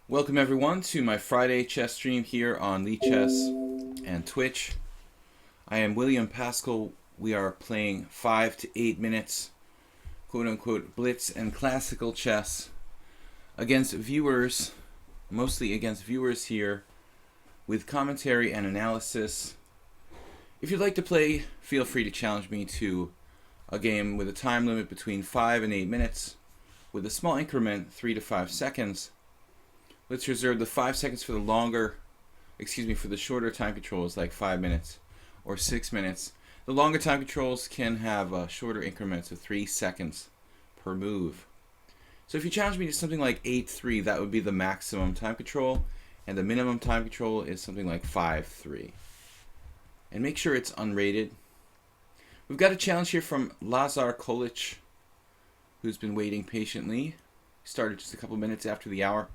Welcome everyone to my Friday chess stream here on lichess and Twitch. I am William Paschall. We are playing 5 to 8 minutes, quote-unquote, blitz and classical chess against viewers, mostly against viewers here, with commentary and analysis. If you'd like to play, feel free to challenge me to a game with a time limit between 5 and 8 minutes, with a small increment, 3 to 5 seconds. Let's reserve the 5 seconds for the shorter time controls, like 5 minutes or 6 minutes. The longer time controls can have shorter increments of 3 seconds per move. So if you challenge me to something like 8-3, that would be the maximum time control, and the minimum time control is something like 5-3. And make sure it's unrated. We've got a challenge here from Lazar Kolic, who's been waiting patiently. He started just a couple minutes after the hour.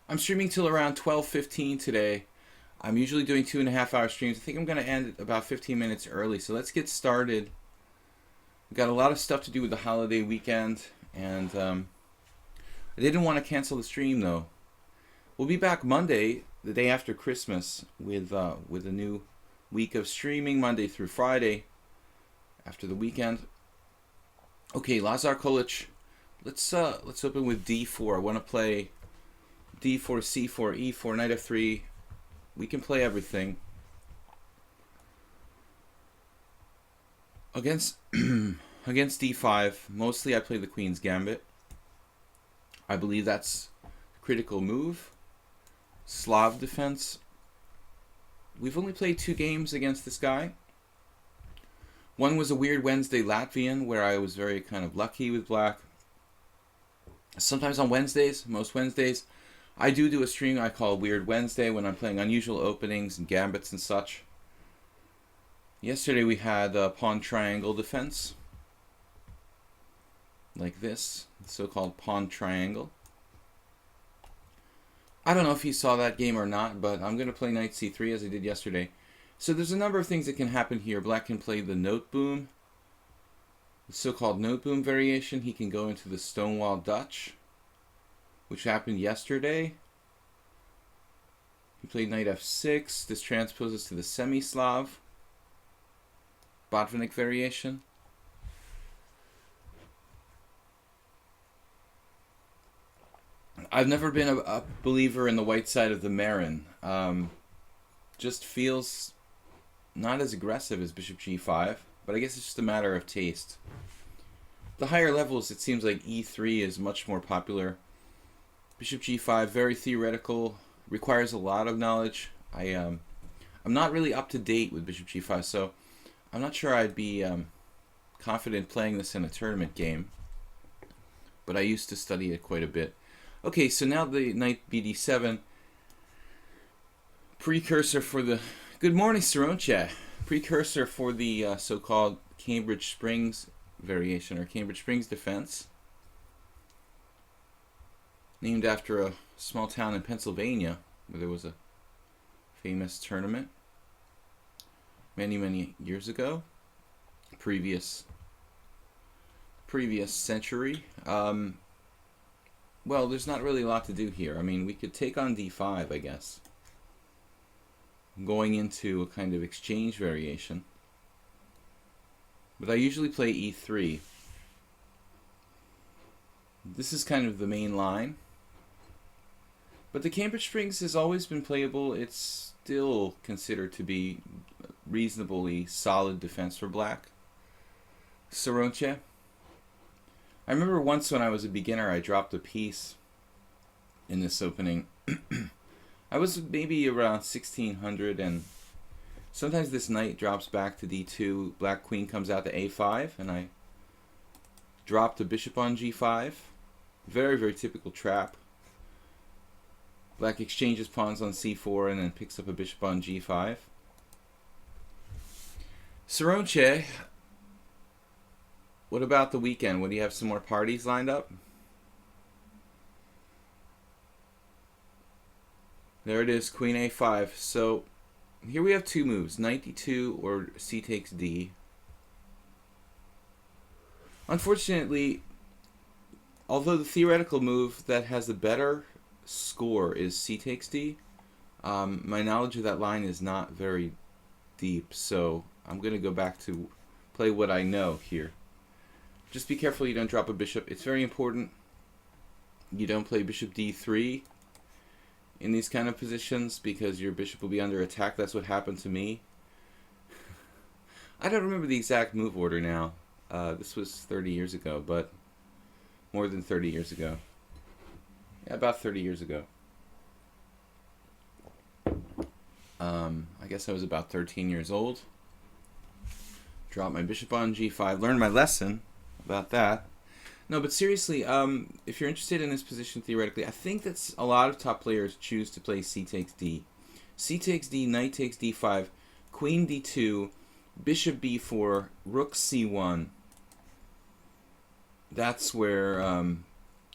I'm streaming till around 12:15 today. I'm usually doing 2.5-hour streams. I think I'm going to end about 15 minutes early, so let's get started. We've got a lot of stuff to do with the holiday weekend, and I didn't want to cancel the stream, though. We'll be back Monday, the day after Christmas, with a new week of streaming, Monday through Friday, after the weekend. Okay, Lazar Kolic. Let's open with d4. I want to play d4, c4, e4, knight f3. We can play everything. Against d5, mostly I play the queen's gambit. I believe that's a critical move. Slav defense. We've only played 2 games against this guy. One was a weird Wednesday Latvian, where I was very kind of lucky with black. Sometimes on Wednesdays, most Wednesdays, I do a stream I call Weird Wednesday when I'm playing unusual openings and gambits and such. Yesterday we had pawn triangle defense, like this, the so-called pawn triangle. I don't know if you saw that game or not, but I'm going to play knight c3 as I did yesterday. So there's a number of things that can happen here. Black can play the note boom, the so-called note boom variation. He can go into the Stonewall Dutch, which happened yesterday. He played knight f6. This transposes to the semi-Slav Botvinnik variation. I've never been a believer in the white side of the Marin. Just feels not as aggressive as bishop g5, but I guess it's just a matter of taste. The higher levels, it seems like e3 is much more popular. Bishop g5, very theoretical, requires a lot of knowledge. I'm not really up to date with bishop g5, so I'm not sure I'd be confident playing this in a tournament game, but I used to study it quite a bit. Okay, so now the knight bd7, precursor for the, good morning Saronche, precursor for the so-called Cambridge Springs variation, or Cambridge Springs defense, named after a small town in Pennsylvania where there was a famous tournament many years ago, previous century. Well, there's not really a lot to do here. I mean, we could take on d5, I guess, going into a kind of exchange variation, but I usually play e3. This is kind of the main line. But the Cambridge Springs has always been playable. It's still considered to be reasonably solid defense for black. Saronche. I remember once when I was a beginner, I dropped a piece in this opening. I was maybe around 1600, and sometimes this knight drops back to d2. Black queen comes out to a5, and I dropped a bishop on g5. Very typical trap. Black exchanges pawns on c4 and then picks up a bishop on g5. Saronche, what about the weekend? Would you have some more parties lined up? There it is, queen a5. So here we have 2 moves, knight d2 or c takes d. Unfortunately, although the theoretical move that has the better score is c takes d. My knowledge of that line is not very deep, so I'm going to go back to play what I know here. Just be careful you don't drop a bishop. It's very important you don't play bishop d3 in these kind of positions because your bishop will be under attack. That's what happened to me. I don't remember the exact move order now. This was 30 years ago, but more than 30 years ago. Yeah, about 30 years ago. I guess I was about 13 years old. Dropped my bishop on g5. Learned my lesson about that. No, but seriously, if you're interested in this position theoretically, I think that a lot of top players choose to play c takes d. C takes d, knight takes d5, queen d2, bishop b4, rook c1. That's where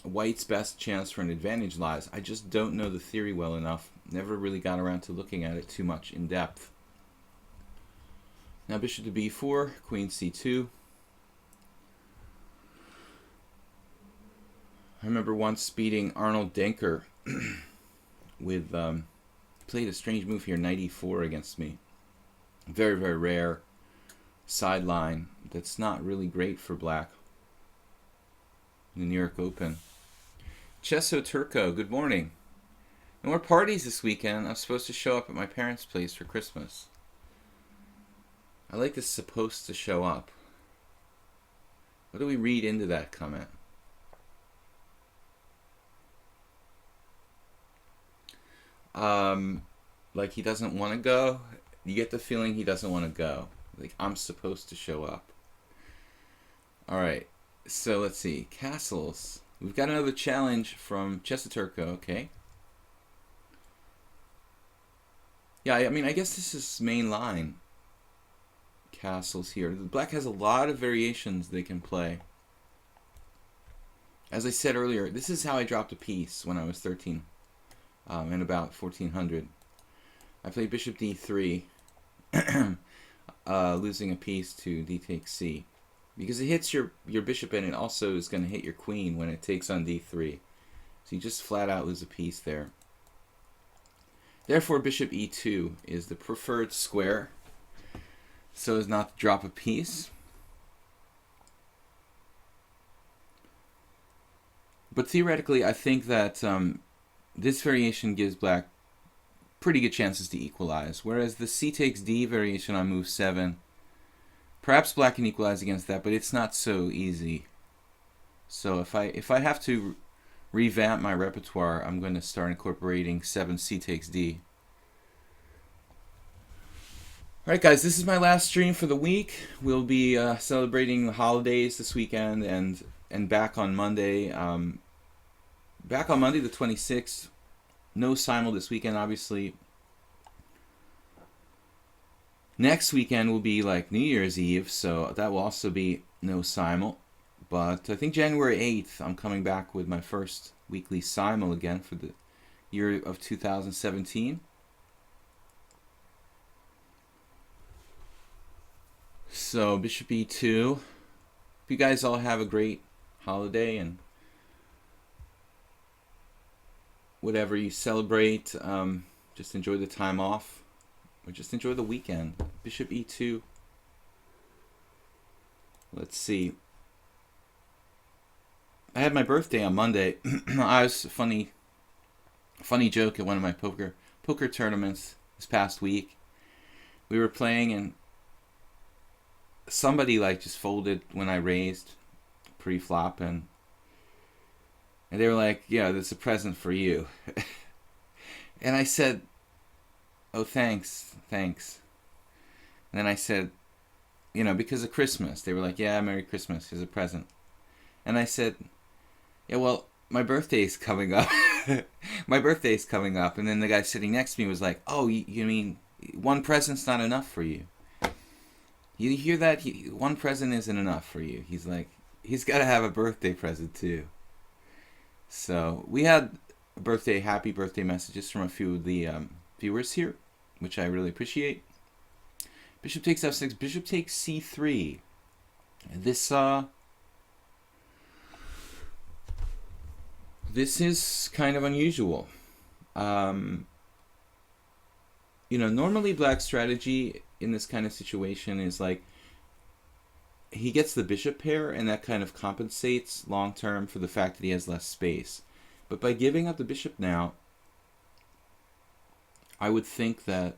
white's best chance for an advantage lies. I just don't know the theory well enough. Never really got around to looking at it too much in depth. Now bishop to b4, queen c2. I remember once beating Arnold Denker with, played a strange move here, knight e4 against me. Very, very rare sideline that's not really great for black in the New York Open. Chesso Turco, good morning. No more parties this weekend. I'm supposed to show up at my parents' place for Christmas. I like this supposed to show up. What do we read into that comment? Like he doesn't want to go. You get the feeling he doesn't want to go. Like I'm supposed to show up. Alright, so let's see. Castles. We've got another challenge from Chesaturco, okay. Yeah, I mean, I guess this is main line. Castles here. The black has a lot of variations they can play. As I said earlier, this is how I dropped a piece when I was 13. In about 1400. I played bishop d3, losing a piece to d takes c. Because it hits your bishop and it also is going to hit your queen when it takes on d3. So you just flat out lose a piece there. Therefore bishop e2 is the preferred square, so as not to drop a piece. But theoretically I think that this variation gives black pretty good chances to equalize, whereas the c takes d variation on move 7, perhaps black can equalize against that, but it's not so easy. So if I have to revamp my repertoire, I'm going to start incorporating 7 c takes d. Alright guys, this is my last stream for the week. We'll be celebrating the holidays this weekend and back on Monday. Back on Monday the 26th. No simul this weekend, obviously. Next weekend will be like New Year's Eve, so that will also be no simul. But I think January 8th, I'm coming back with my first weekly simul again for the year of 2017. So, bishop e2. Hope you guys all have a great holiday and whatever you celebrate, just enjoy the time off, or just enjoy the weekend. Bishop e2. Let's see. I had my birthday on Monday. I was a funny joke at one of my poker tournaments this past week. We were playing and somebody like just folded when I raised pre-flop and they were like, yeah, that's a present for you. And I said, oh, thanks. And then I said, you know, because of Christmas. They were like, yeah, Merry Christmas, here's a present. And I said, yeah, well, my birthday's coming up. My birthday's coming up. And then the guy sitting next to me was like, oh, you mean one present's not enough for you? You hear that? One present isn't enough for you. He's like, he's got to have a birthday present too. So we had happy birthday messages from a few of the viewers here, which I really appreciate. Bishop takes f6, bishop takes c3. This This is kind of unusual. Normally black's strategy in this kind of situation is like he gets the bishop pair, and that kind of compensates long term for the fact that he has less space. But by giving up the bishop now, I would think that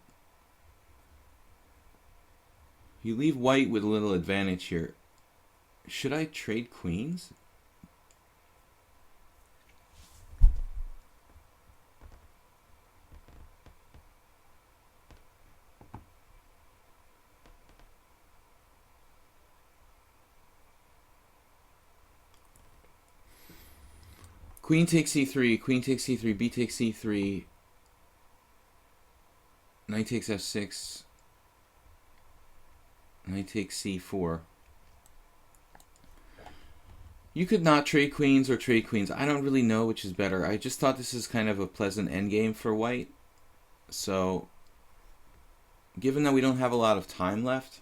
you leave white with a little advantage here. Should I trade queens? Queen takes c3, queen takes c3, b takes c3, knight takes f6, knight takes c4. You could not trade queens or trade queens. I don't really know which is better. I just thought this is kind of a pleasant endgame for white. So, given that we don't have a lot of time left,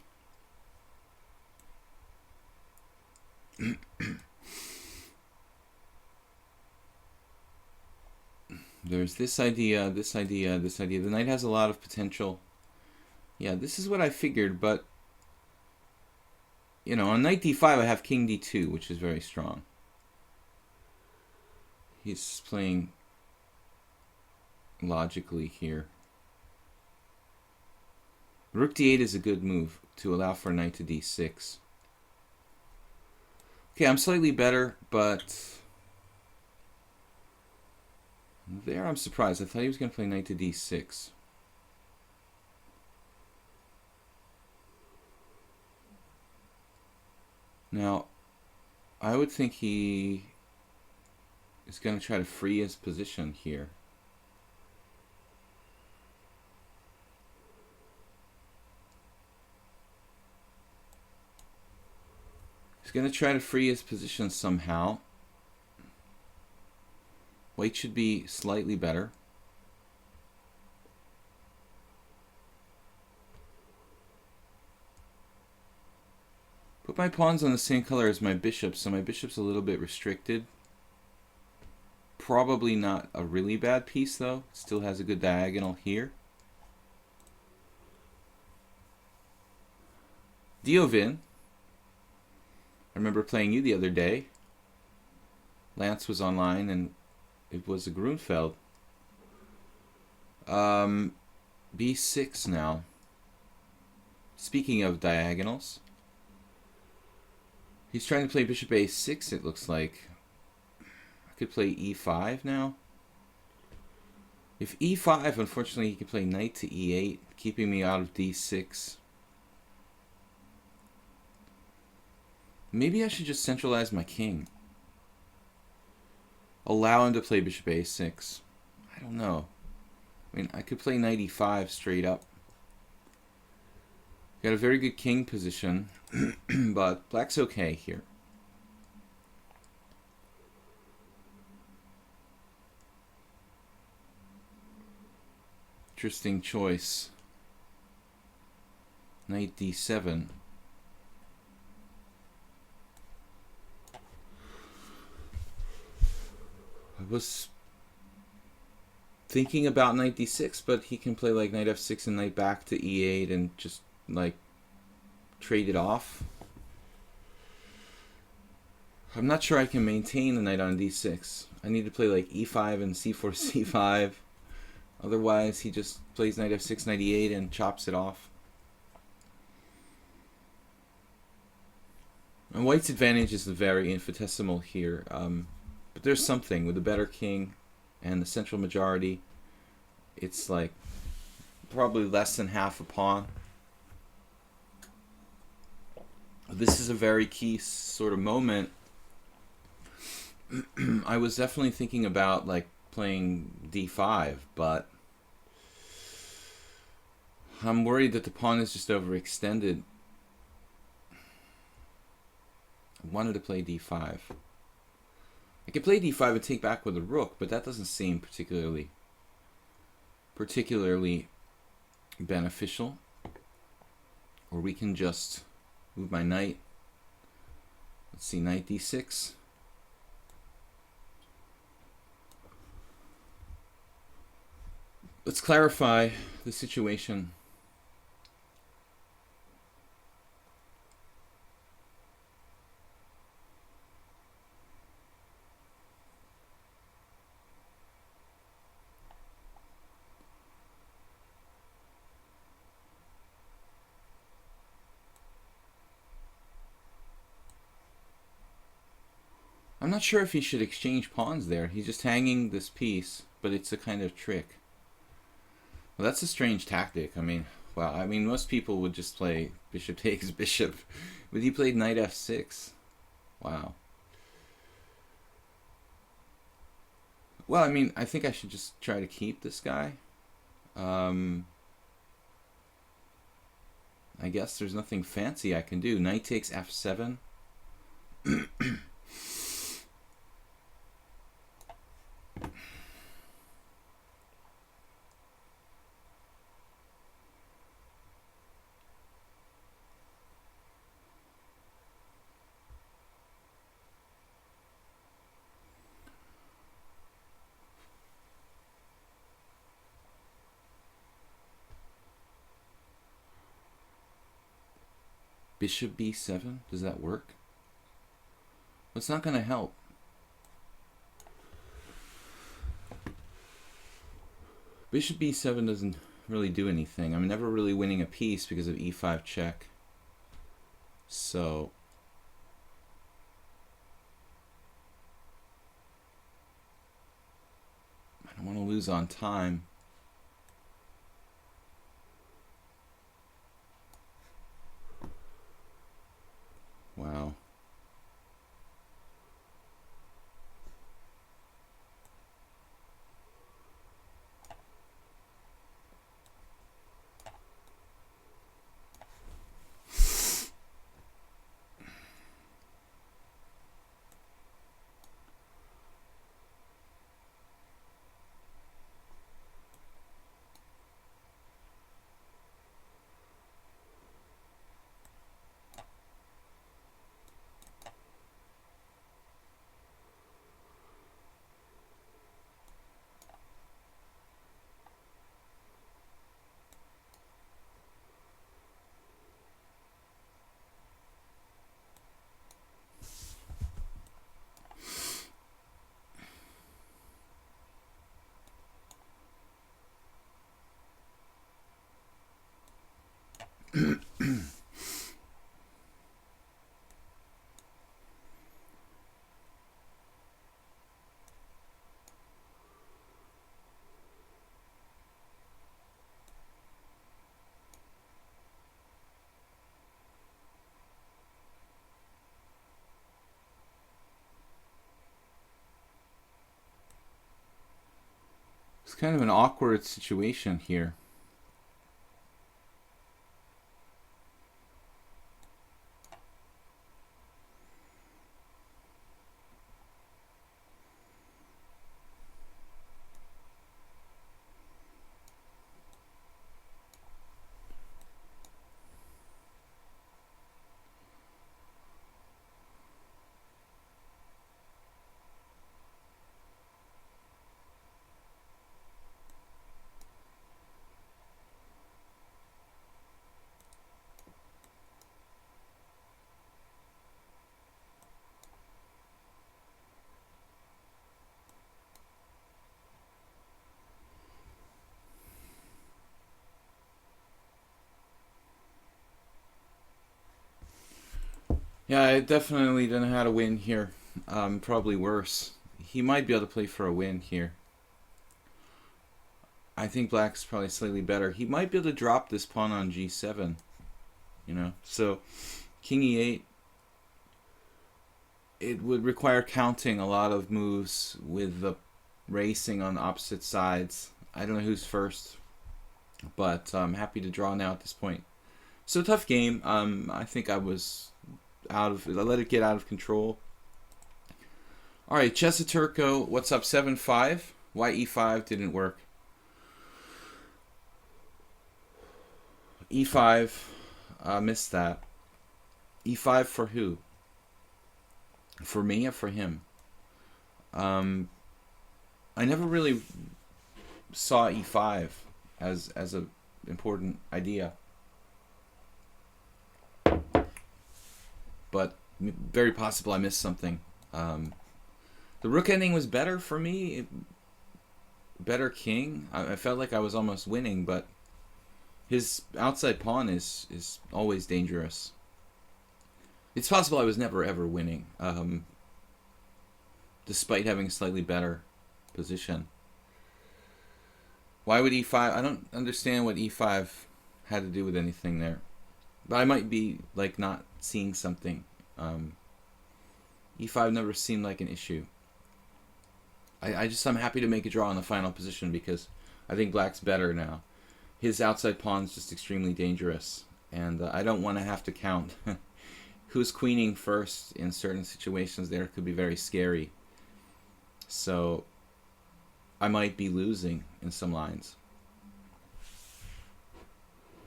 there's this idea, this idea, this idea. The knight has a lot of potential. Yeah, this is what I figured, but on knight d5 I have king d2, which is very strong. He's playing logically here. Rook d8 is a good move to allow for knight to d6. Okay, I'm slightly better, but there I'm surprised. I thought he was going to play knight to d6. Now, I would think he is going to try to free his position here. He's going to try to free his position somehow. White should be slightly better. Put my pawns on the same color as my bishop, so my bishop's a little bit restricted. Probably not a really bad piece, though. Still has a good diagonal here. Diovin. I remember playing you the other day. Lance was online, and it was a Grunfeld. B6 now. Speaking of diagonals, he's trying to play bishop a6, it looks like. I could play e5 now. If e5, unfortunately, he can play knight to e8, keeping me out of d6. Maybe I should just centralize my king. Allow him to play bishop a6. I don't know. I mean, I could play knight e5 straight up. Got a very good king position, but black's okay here. Interesting choice. Knight d7. I was thinking about knight d6, but he can play like knight f6 and knight back to e8 and just like trade it off. I'm not sure I can maintain the knight on d6. I need to play like e5 and c4 c5. Otherwise he just plays knight f6 knight e8 and chops it off. And white's advantage is very infinitesimal here. But there's something with the better king and the central majority. It's like probably less than half a pawn. This is a very key sort of moment. I was definitely thinking about like playing d5, but I'm worried that the pawn is just overextended. I wanted to play d5. I could play d5 and take back with a rook, but that doesn't seem particularly beneficial. Or we can just move my knight. Let's see, knight d6. Let's clarify the situation. I'm not sure if he should exchange pawns there. He's just hanging this piece, but it's a kind of trick. Well, that's a strange tactic. I mean, wow. I mean, most people would just play bishop takes bishop, but he played knight f6. Wow. Well, I mean, I think I should just try to keep this guy. I guess there's nothing fancy I can do. Knight takes f7. Bishop b7? Does that work? Well, it's not going to help. Bishop b7 doesn't really do anything. I'm never really winning a piece because of e5 check. So I don't want to lose on time. Wow. It's kind of an awkward situation here. Yeah, I definitely don't know how to win here. Probably worse. He might be able to play for a win here. I think black's probably slightly better. He might be able to drop this pawn on g7. You know, so king e8. It would require counting a lot of moves with the racing on opposite sides. I don't know who's first, but I'm happy to draw now at this point. So tough game. I think I let it get out of control. All right, Chessa Turco, what's up? 7-5. Why e5 didn't work? e5, missed that. e5 for who? For me or for him? I never really saw e5 as a important idea, but very possible I missed something. The rook ending was better for me. Better king. I felt like I was almost winning, but his outside pawn is always dangerous. It's possible I was never ever winning, despite having a slightly better position. Why would e5? I don't understand what e5 had to do with anything there. But I might be like not seeing something. E5 never seemed like an issue. I'm happy to make a draw in the final position because I think black's better now. His outside pawn's just extremely dangerous, and I don't want to have to count who's queening first in certain situations. There could be very scary. So I might be losing in some lines.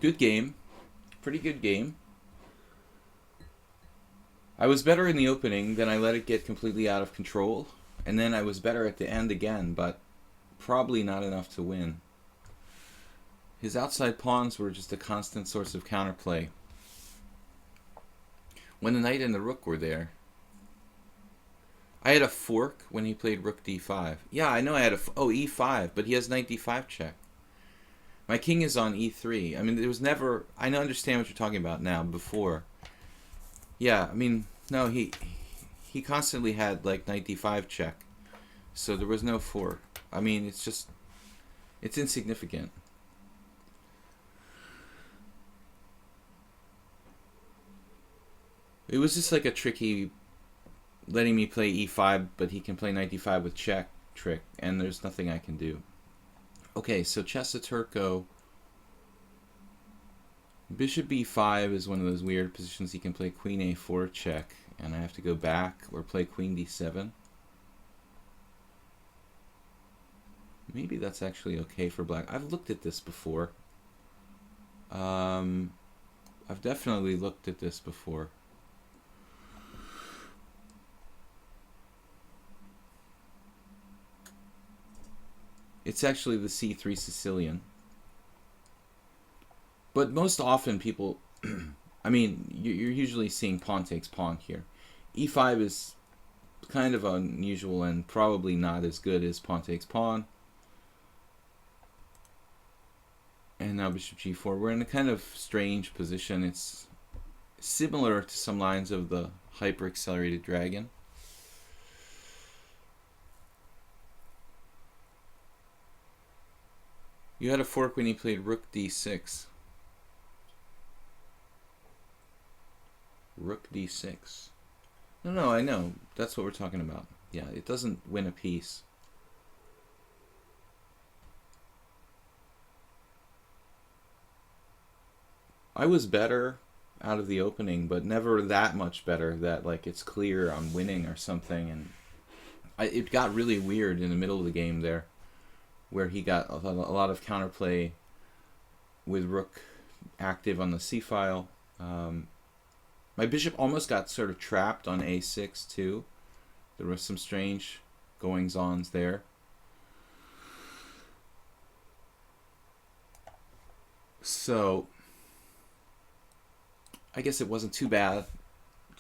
Good game. Pretty good game. I was better in the opening, then I let it get completely out of control, and then I was better at the end again, but probably not enough to win. His outside pawns were just a constant source of counterplay. When the knight and the rook were there, I had a fork when he played rook d5. Yeah, I know I had e5, but he has knight d5 check. My king is on e3. I mean, there was never... I don't understand what you're talking about now, before. Yeah, I mean, no, he constantly had, like, knight d5 check. So there was no fork. I mean, it's just... It's insignificant. It was just like a tricky... letting me play e5, but he can play knight d5 with check trick, and there's nothing I can do. Okay, so Chessa Turco. Bishop b5 is one of those weird positions. He can play queen a4 check, and I have to go back or play queen d7. Maybe that's actually okay for black. I've looked at this before. I've definitely looked at this before. It's actually the c3 Sicilian. But most often people, I mean, you're usually seeing pawn takes pawn here. e5 is kind of unusual and probably not as good as pawn takes pawn. And now bishop g4. We're in a kind of strange position. It's similar to some lines of the hyper-accelerated dragon. You had a fork when he played rook d6. Rook d6. No, I know. That's what we're talking about. Yeah, it doesn't win a piece. I was better out of the opening, but never that much better that like it's clear I'm winning or something. And it got really weird in the middle of the game there, where he got a lot of counterplay with rook active on the c-file. My bishop almost got sort of trapped on a6 too. There was some strange goings-ons there. So I guess it wasn't too bad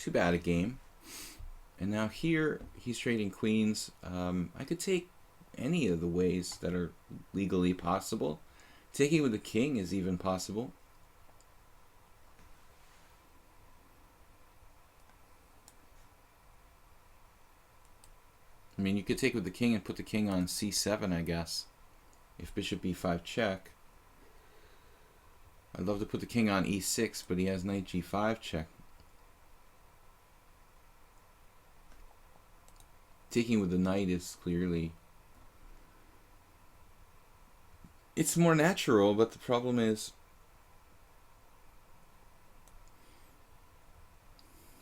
a game. And now here he's trading queens. I could take any of the ways that are legally possible. Taking with the king is even possible. I mean, you could take with the king and put the king on c7, I guess. If bishop b5 check. I'd love to put the king on e6, but he has knight g5 check. Taking with the knight is clearly... It's more natural, but the problem is...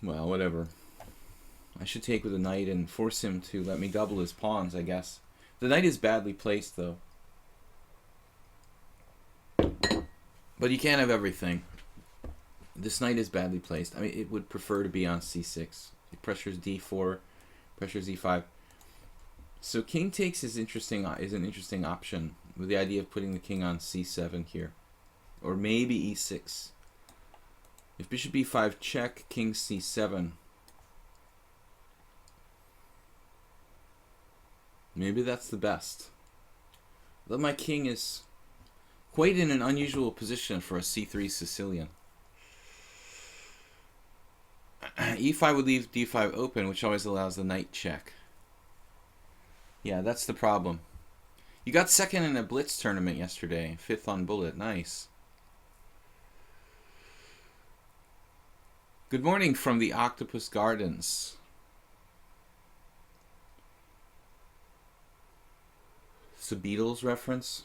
Well, whatever. I should take with the knight and force him to let me double his pawns, I guess. The knight is badly placed, though. But you can't have everything. This knight is badly placed. I mean, it would prefer to be on c6. It pressures d4, pressures e5. So king takes is interesting. Is an interesting option with the idea of putting the king on c7 here, or maybe e6. If bishop e5 check, king c7. Maybe that's the best. Though my king is quite in an unusual position for a c3 Sicilian. e5 would leave d5 open, which always allows the knight check. Yeah, that's the problem. You got second in a blitz tournament yesterday, 5th on bullet. Nice. Good morning from the Octopus Gardens. It's a Beatles reference.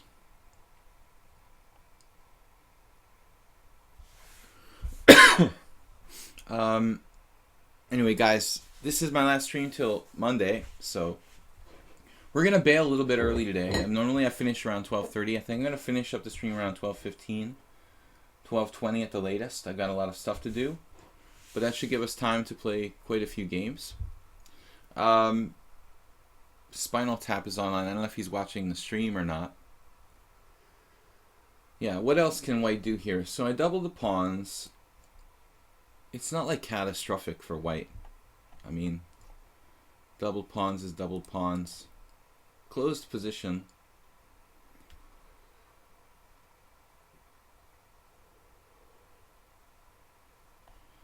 Anyway, guys, this is my last stream till Monday, so we're gonna bail a little bit early today. Normally I finish around 12:30. I think I'm gonna finish up the stream around 12:15, 12:20 at the latest. I've got a lot of stuff to do, but that should give us time to play quite a few games. Spinal Tap is online. I don't know if he's watching the stream or not. Yeah, what else can white do here? So I double the pawns. It's not like catastrophic for white. I mean, double pawns is double pawns. Closed position.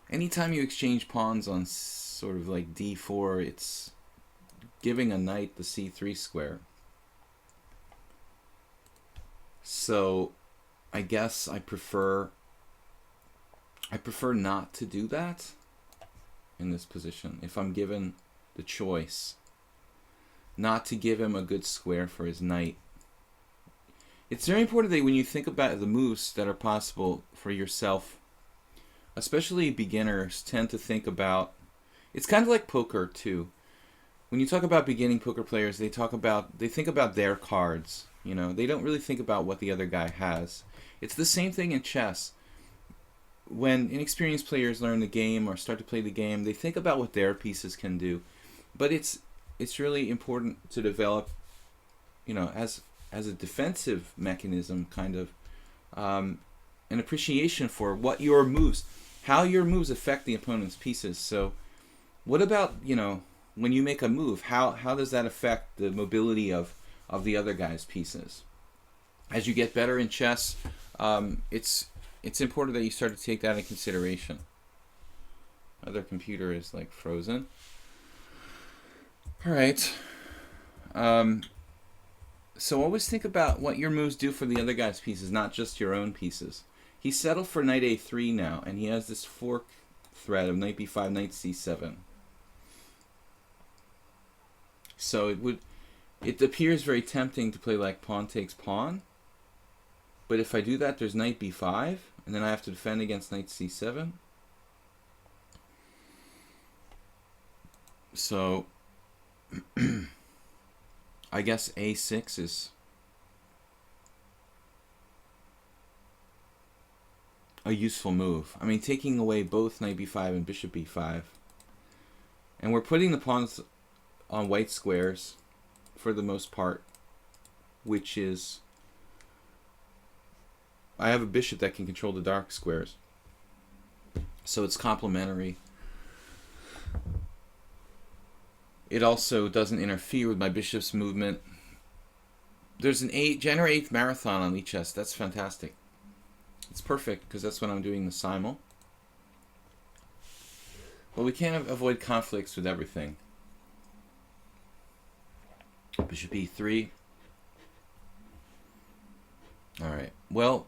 Anytime you exchange pawns on sort of like d4, it's giving a knight the c3 square. So I guess I prefer not to do that in this position if I'm given the choice. Not to give him a good square for his knight. It's very important that when you think about the moves that are possible for yourself, especially beginners tend to think about, it's kind of like poker too. When you talk about beginning poker players, they think about their cards. You know, they don't really think about what the other guy has. It's the same thing in chess. When inexperienced players learn the game or start to play the game, they think about what their pieces can do. But it's really important to develop, you know, as a defensive mechanism, kind of an appreciation for what your moves, how your moves affect the opponent's pieces. So what about, you know, when you make a move, how does that affect the mobility of the other guy's pieces? As you get better in chess, it's important that you start to take that into consideration. Other computer is like frozen. All right. So always think about what your moves do for the other guy's pieces, not just your own pieces. He settled for knight a3 now, and he has this fork threat of knight b5, knight c7. So it appears very tempting to play like pawn takes pawn. But if I do that, there's knight b5, and then I have to defend against knight c7. So I guess a6 is a useful move. I mean, taking away both knight b5 and bishop b5. And we're putting the pawns on white squares for the most part, which is, I have a bishop that can control the dark squares, so it's complementary. It also doesn't interfere with my bishop's movement. There's an January 8th marathon on lichess. That's fantastic. It's perfect because that's when I'm doing the simul. But we can't avoid conflicts with everything. Bishop e3. Alright, well,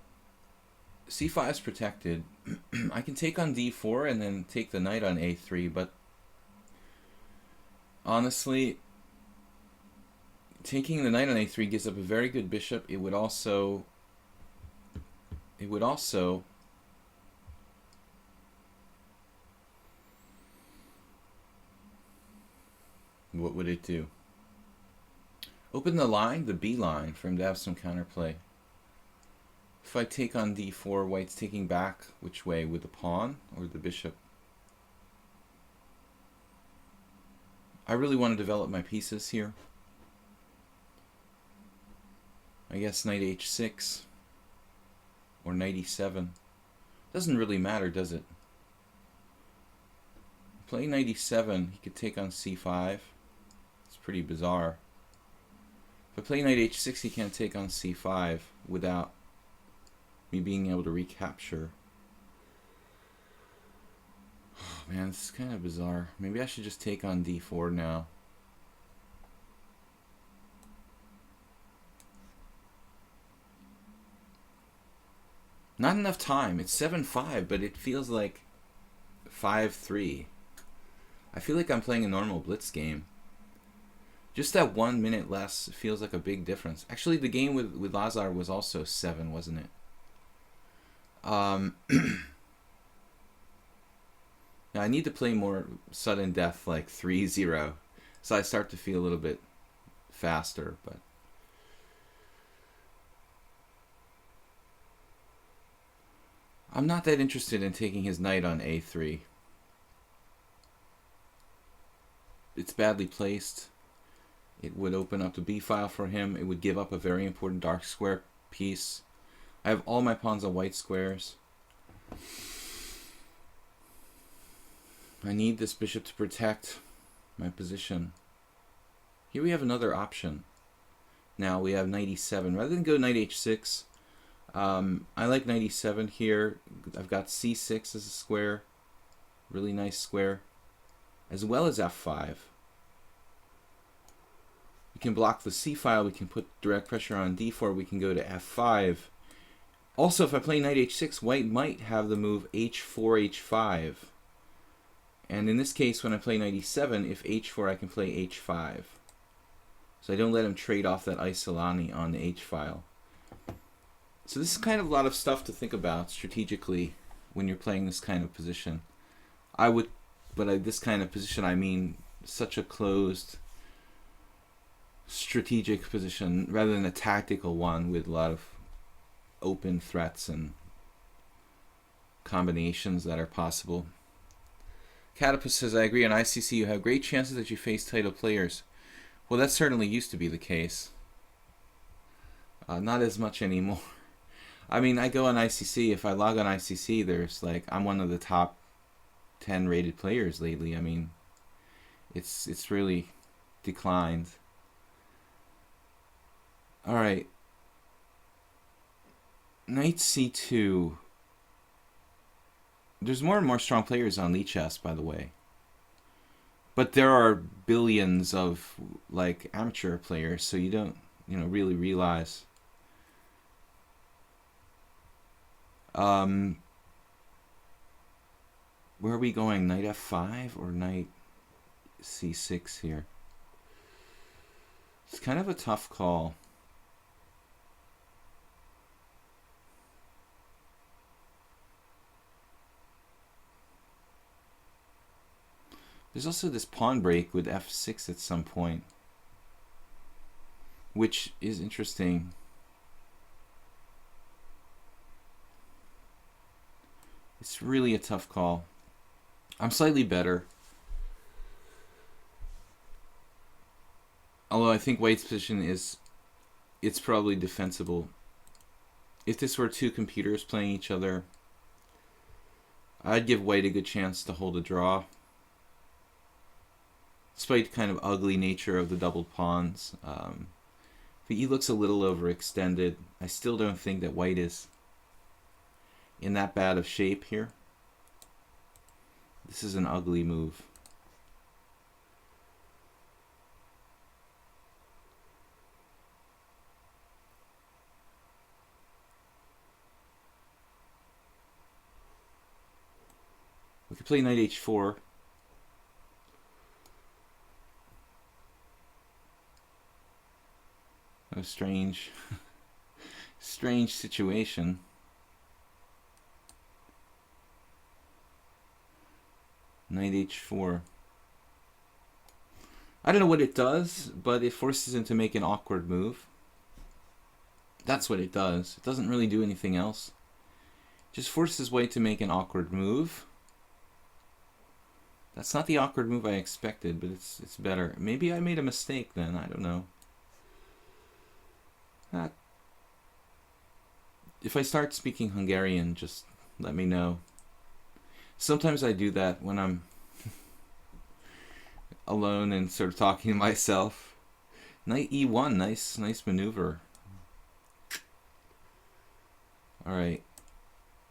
c5 is protected. I can take on d4 and then take the knight on a3, but honestly, taking the knight on a3 gives up a very good bishop. It would also what would it do? Open the line, the B line, for him to have some counterplay. If I take on d4, white's taking back which way? With the pawn or the bishop? I really want to develop my pieces here. I guess knight h6 or knight e7. Doesn't really matter, does it? Playing knight e7, he could take on c5. It's pretty bizarre. If I play knight h6, he can't take on c5 without me being able to recapture. Oh man, this is kind of bizarre. Maybe I should just take on d4 now. Not enough time. It's 7-5, but it feels like 5-3. I feel like I'm playing a normal blitz game. Just that 1 minute less feels like a big difference. Actually, the game with Lazar was also 7, wasn't it? Now I need to play more sudden death, like 3-0, so I start to feel a little bit faster. But I'm not that interested in taking his knight on a3. It's badly placed. It would open up the b file for him. It would give up a very important dark square piece. I have all my pawns on white squares. I need this bishop to protect my position. Here we have another option. Now we have knight e7. Rather than go knight h6, I like knight e7 here. I've got c6 as a square. Really nice square. As well as f5. We can block the c file. We can put direct pressure on d4. We can go to f5. Also, if I play knight h6, white might have the move h4, h5. And in this case, when I play knight e7, if h4, I can play h5. So I don't let him trade off that isolani on the h file. So this is kind of a lot of stuff to think about strategically when you're playing this kind of position. This kind of position, I mean such a closed strategic position rather than a tactical one with a lot of open threats and combinations that are possible. Catapus says, I agree, on ICC you have great chances that you face title players. Well, that certainly used to be the case. Not as much anymore. I mean, I go on ICC, if I log on ICC, there's like, I'm one of the top 10 rated players lately. I mean, it's really declined. Alright. Knight c2. There's more and more strong players on lichess, by the way. But there are billions of like amateur players, so you don't, really realize. Where are we going? Knight f5 or knight c6 here? It's kind of a tough call. There's also this pawn break with f6 at some point, which is interesting. It's really a tough call. I'm slightly better. Although I think white's position it's probably defensible. If this were two computers playing each other, I'd give white a good chance to hold a draw. Despite the kind of ugly nature of the doubled pawns. But he looks a little overextended. I still don't think that white is in that bad of shape here. This is an ugly move. We could play knight h4. A strange situation. Knight h4. I don't know what it does, but it forces him to make an awkward move. That's what it does. It doesn't really do anything else. It just forces white to make an awkward move. That's not the awkward move I expected, but it's better. Maybe I made a mistake then. I don't know. if I start speaking Hungarian, just let me know. Sometimes I do that when I'm alone and sort of talking to myself. Knight e1, nice maneuver. Alright.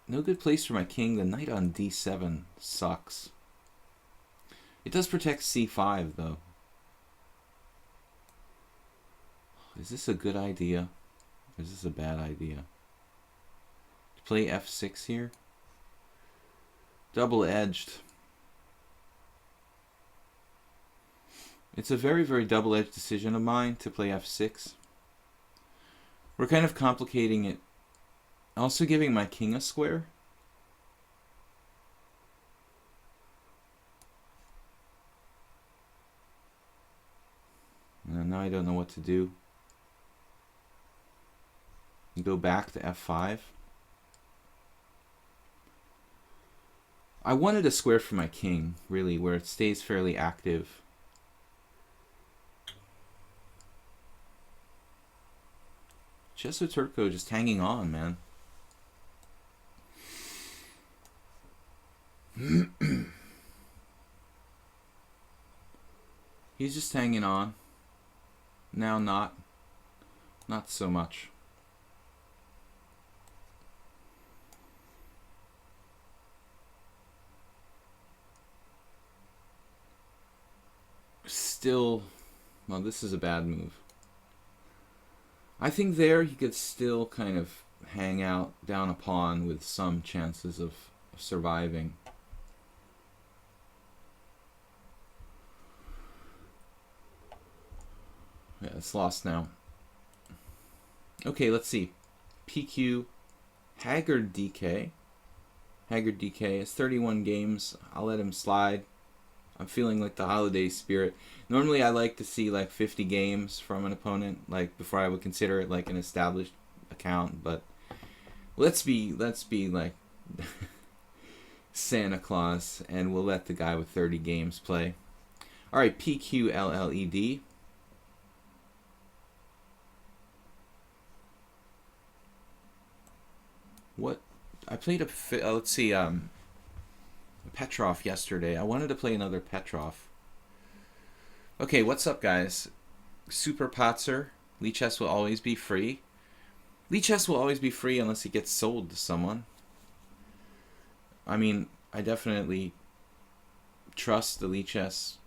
No good place for my king. The knight on d7 sucks. It does protect c5, though. Is this a good idea? Or is this a bad idea? To play f6 here? Double-edged. It's a very, very double-edged decision of mine to play f6. We're kind of complicating it. Also giving my king a square. And now I don't know what to do. Go back to f5. I wanted a square for my king, really, where it stays fairly active. Cesso Turco just hanging on, man. He's just hanging on. Now not so much. Still, well, this is a bad move. I think there he could still kind of hang out down a pawn with some chances of surviving. Yeah, it's lost now. Okay, let's see. PQ, Haggard DK. Haggard DK is 31 games. I'll let him slide. I'm feeling like the holiday spirit. Normally I like to see like 50 games from an opponent, like before I would consider it like an established account, but let's be like Santa Claus and we'll let the guy with 30 games play. Alright, PQLLED. What? I played a, let's see, Petrov yesterday. I wanted to play another Petrov. Okay, what's up, guys? Super Patzer. Lichess will always be free. Lichess will always be free unless it gets sold to someone. I mean, I definitely trust the lichess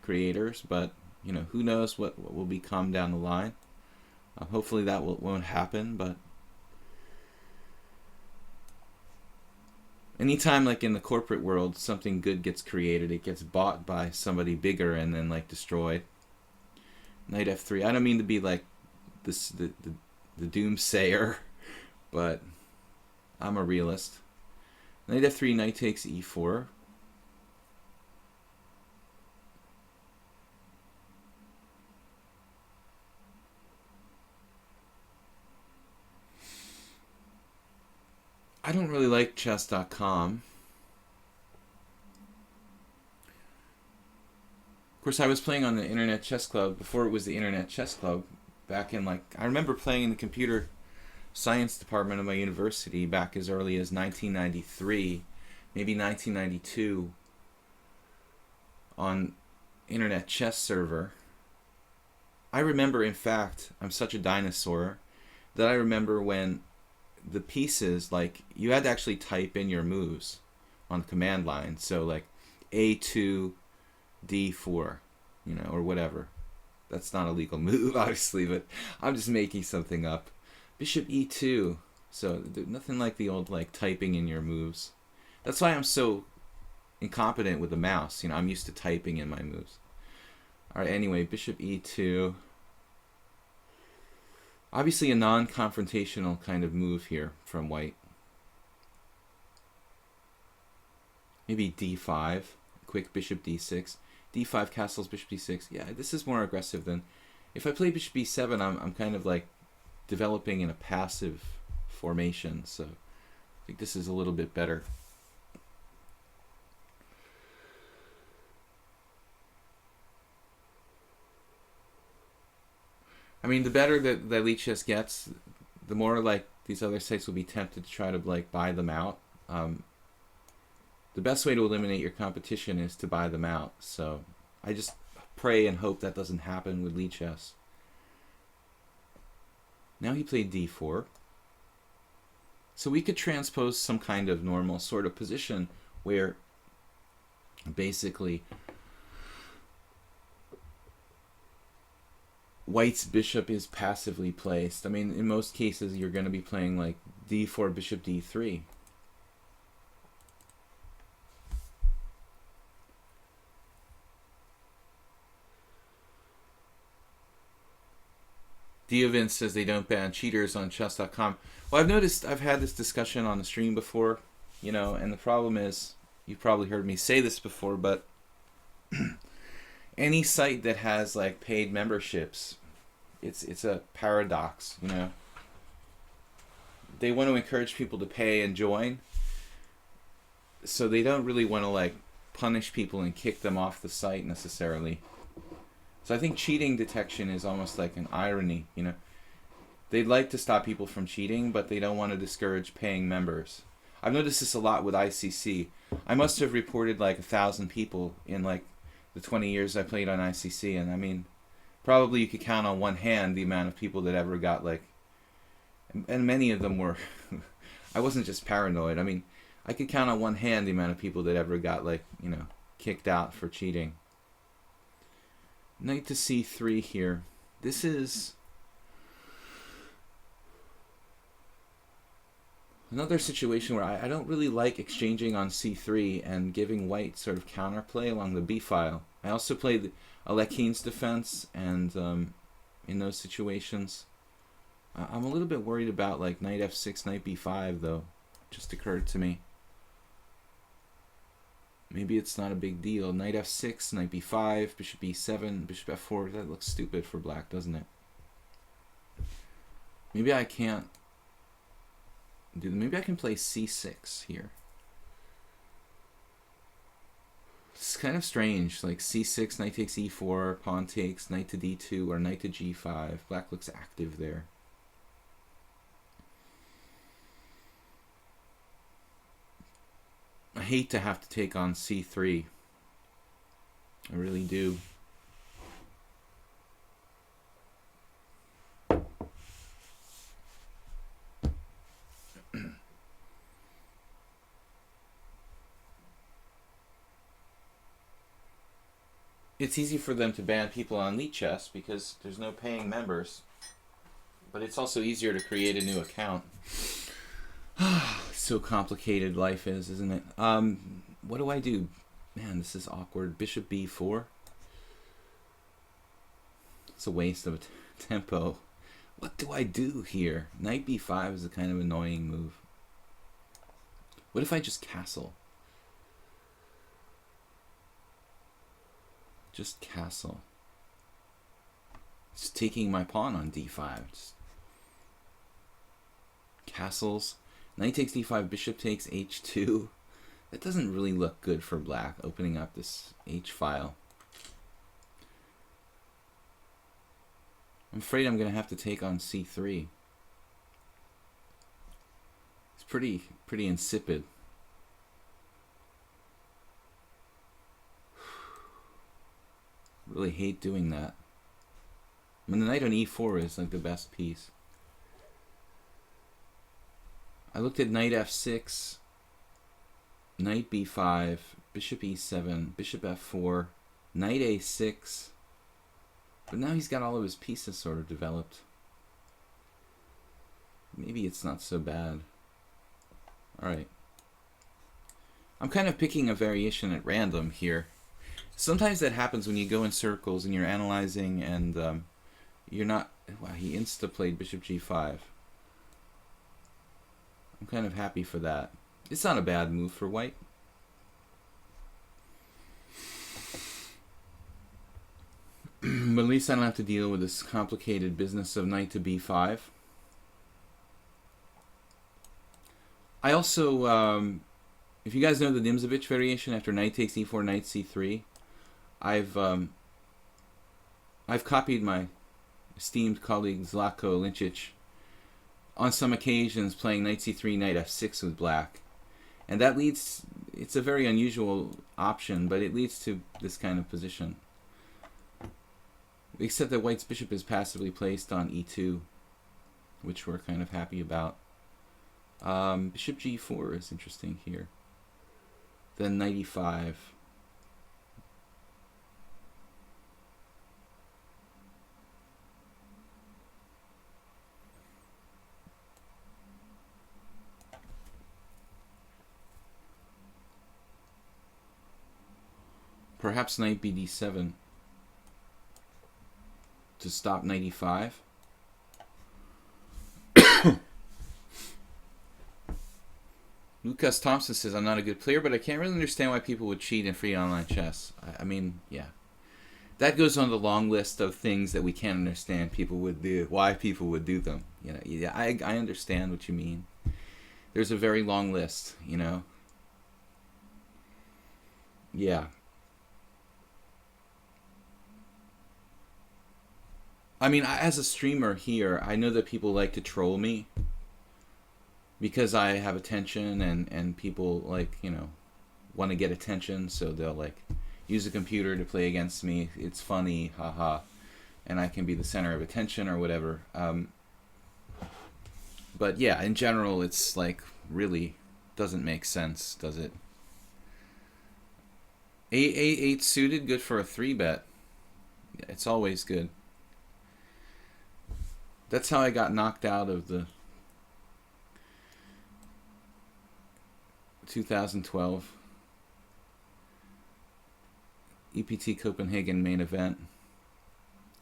creators, but, you know, who knows what will become down the line. Hopefully that won't happen, but anytime, like in the corporate world, something good gets created, it gets bought by somebody bigger and then like destroyed. Knight f3. I don't mean to be like this the doomsayer, but I'm a realist. Knight f3, knight takes e4. I don't really like chess.com. Of course, I was playing on the Internet Chess Club before it was the Internet Chess Club. Back in, like, I remember playing in the computer science department of my university back as early as 1993, maybe 1992, on Internet Chess server. I remember, in fact, I'm such a dinosaur, that I remember when the pieces, like, you had to actually type in your moves on the command line. So, like, A2, D4, you know, or whatever. That's not a legal move, obviously, but I'm just making something up. Bishop E2. So, nothing like the old, like, typing in your moves. That's why I'm so incompetent with the mouse. You know, I'm used to typing in my moves. Alright, anyway, Bishop E2. Obviously a non-confrontational kind of move here from white. Maybe D5. Quick Bishop D6. D5 castles Bishop D6. Yeah, this is more aggressive than... If I play Bishop B7, I'm kind of like developing in a passive formation. So I think this is a little bit better. I mean, the better that lichess gets, the more like these other sites will be tempted to try to like buy them out. The best way to eliminate your competition is to buy them out. So I just pray and hope that doesn't happen with lichess. Now he played d4. So we could transpose some kind of normal sort of position where basically white's bishop is passively placed. I mean, in most cases, you're going to be playing like d4, bishop d3. Diavin says they don't ban cheaters on chess.com. Well, I've noticed, I've had this discussion on the stream before, you know, and the problem is, you've probably heard me say this before, but any site that has like paid memberships, it's a paradox, you know. They want to encourage people to pay and join, so they don't really want to like punish people and kick them off the site necessarily. So I think cheating detection is almost like an irony, you know. They'd like to stop people from cheating, but they don't want to discourage paying members. I've noticed this a lot with ICC. I must have reported like 1,000 people in like the 20 years I played on ICC, and I mean, probably you could count on one hand the amount of people that ever got like, and many of them were, I wasn't just paranoid. I mean, I could count on one hand the amount of people that ever got like, you know, kicked out for cheating. Knight to c3 here. This is another situation where I don't really like exchanging on c3 and giving white sort of counterplay along the b file. I also played Alekhines defense, and in those situations, I'm a little bit worried about like knight f6, knight b5 though. Just occurred to me. Maybe it's not a big deal. Knight f6, knight b5, bishop e7, bishop f4. That looks stupid for black, doesn't it? Maybe I can't do. Maybe I can play c6 here. It's kind of strange. Like c6, knight takes e4, pawn takes, knight to d2, or knight to g5. Black looks active there. I hate to have to take on c3. I really do. It's easy for them to ban people on lichess because there's no paying members. But it's also easier to create a new account. So complicated life is, isn't it? What do I do? Man, this is awkward. Bishop b4. It's a waste of tempo. What do I do here? Knight b5 is a kind of annoying move. What if I just castle? Just castle. Just taking my pawn on d5. Just castles. Knight takes d5, bishop takes h2. That doesn't really look good for black, opening up this h file. I'm afraid I'm going to have to take on c3. It's pretty insipid. Really hate doing that. I mean, the knight on e4 is like the best piece. I looked at knight f6, knight b5, bishop e7, bishop f4, knight a6, but now he's got all of his pieces sort of developed. Maybe it's not so bad. Alright. I'm kind of picking a variation at random here. Sometimes that happens when you go in circles and you're analyzing and you're not... Wow, he insta-played bishop g5. I'm kind of happy for that. It's not a bad move for white. But at least I don't have to deal with this complicated business of knight to b5. I also, if you guys know the Nimzovich variation after knight takes e4, knight c3, I've copied my esteemed colleague Zlatko Linčić on some occasions playing knight c3, knight f6 with black. And that leads, it's a very unusual option, but it leads to this kind of position. Except that white's bishop is passively placed on e2, which we're kind of happy about. Bishop g4 is interesting here. Then knight e5. Perhaps knight bd7 to stop knight e5. Lucas Thompson says, I'm not a good player, but I can't really understand why people would cheat in free online chess. I mean, yeah. That goes on the long list of things that we can't understand people would do, why people would do them. You know, yeah, I understand what you mean. There's a very long list, you know. Yeah. I mean, as a streamer here, I know that people like to troll me because I have attention, and people, like, you know, want to get attention, so they'll, like, use a computer to play against me. It's funny, haha, and I can be the center of attention or whatever. But yeah, in general, it's, like, really doesn't make sense, does it? A8 suited, good for a 3-bet. It's always good. That's how I got knocked out of the 2012 EPT Copenhagen main event.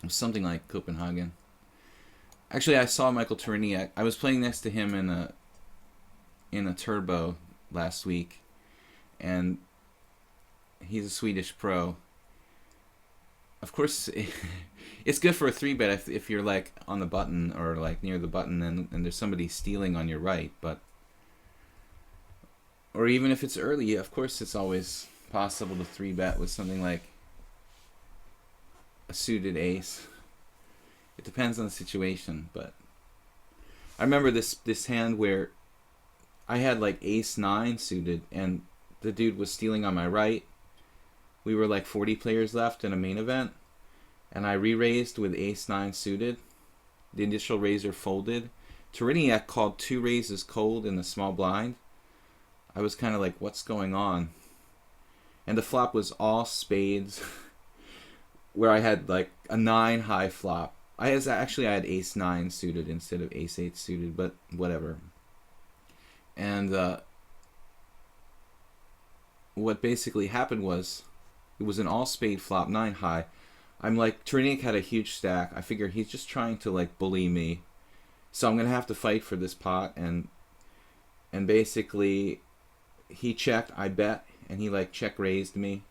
It was something like Copenhagen. Actually, I saw Michael Turiniak. I was playing next to him in a turbo last week, and he's a Swedish pro. Of course, it's good for a 3-bet if you're, like, on the button or, like, near the button and there's somebody stealing on your right, but, or even if it's early, of course it's always possible to 3-bet with something like a suited ace. It depends on the situation, but I remember this hand where I had, like, ace-9 suited and the dude was stealing on my right. We were like 40 players left in a main event, and I re-raised with ace-9 suited. The initial raiser folded. Turiniak called 2 raises cold in the small blind. I was kind of like, what's going on? And the flop was all spades, where I had like a 9 high flop. I had ace-9 suited instead of ace-8 suited, but whatever. And what basically happened was, it was an all-spade flop, 9 high. I'm like, Turiniak had a huge stack. I figure he's just trying to, like, bully me. So I'm going to have to fight for this pot. And basically, he checked, I bet, and he, like, check-raised me.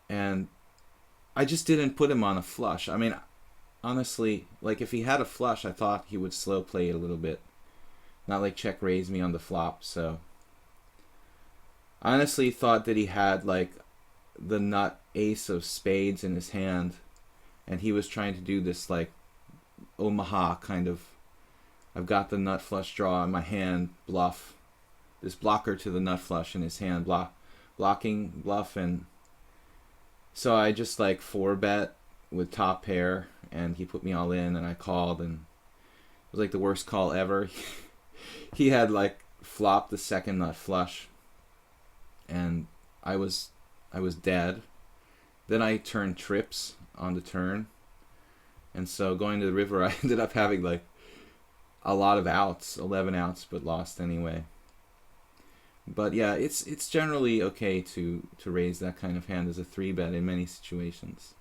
And I just didn't put him on a flush. I mean, honestly, like, if he had a flush, I thought he would slow play it a little bit. Not, like, check-raise me on the flop, so... I honestly thought that he had, like, the nut ace of spades in his hand, and he was trying to do this, like, Omaha kind of, I've got the nut flush draw in my hand bluff, this blocker to the nut flush in his hand blocking bluff. And so I just, like, 4-bet with top pair, and he put me all in, and I called, and it was like the worst call ever. He had, like, flopped the second nut flush, and I was dead. Then I turned trips on the turn, and so going to the river, I ended up having, like, a lot of outs, 11 outs, but lost anyway. But yeah, it's generally okay to raise that kind of hand as a 3-bet in many situations.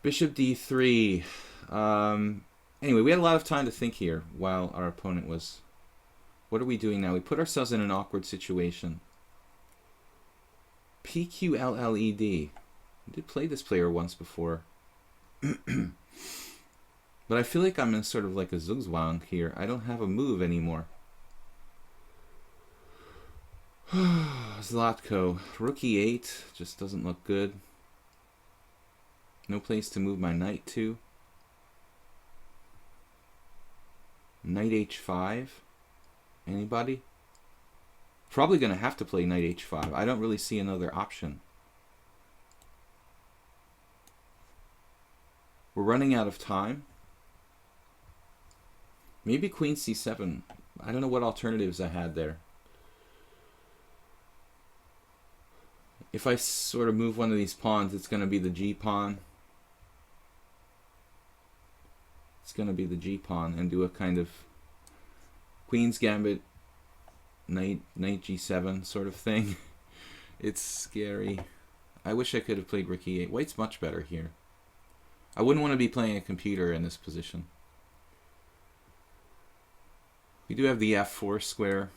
Bishop d3. Anyway, we had a lot of time to think here while our opponent was... What are we doing now? We put ourselves in an awkward situation. PQLLED. I did play this player once before. But I feel like I'm in sort of like a zugzwang here. I don't have a move anymore. Zlatko. Rook e8 just doesn't look good. No place to move my knight to. Knight h5. Anybody? Probably going to have to play knight h5. I don't really see another option. We're running out of time. Maybe queen c7. I don't know what alternatives I had there. If I sort of move one of these pawns, it's going to be the g pawn. It's going to be the g pawn and do a kind of queen's gambit, knight g7 sort of thing. It's scary. I wish I could have played rook e8. White's much better here. I wouldn't want to be playing a computer in this position. We do have the f4 square.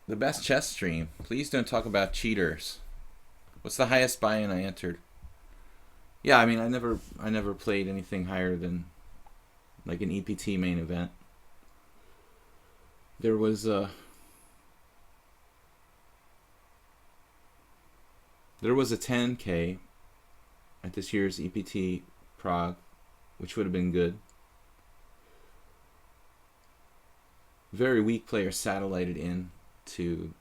The best chess stream. Please don't talk about cheaters. What's the highest buy-in I entered? Yeah, I mean, I never played anything higher than like an EPT main event. There was a 10K at this year's EPT Prague, which would have been good. Very weak player satellited into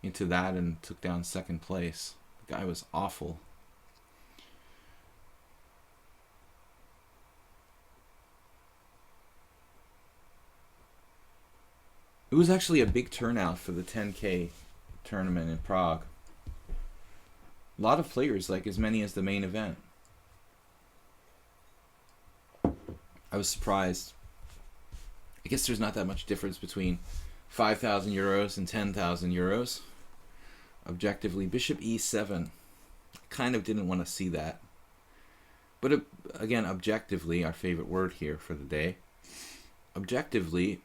that and took down second place. The guy was awful. It was actually a big turnout for the 10K tournament in Prague. A lot of players, like as many as the main event. I was surprised. I guess there's not that much difference between 5,000 euros and 10,000 euros. Objectively, bishop e7. Kind of didn't want to see that. But again, objectively, our favorite word here for the day. Objectively,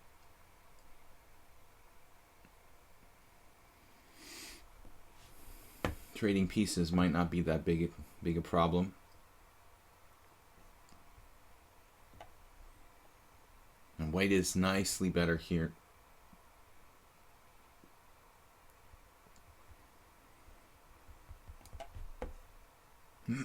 trading pieces might not be that big a problem. And white is nicely better here. I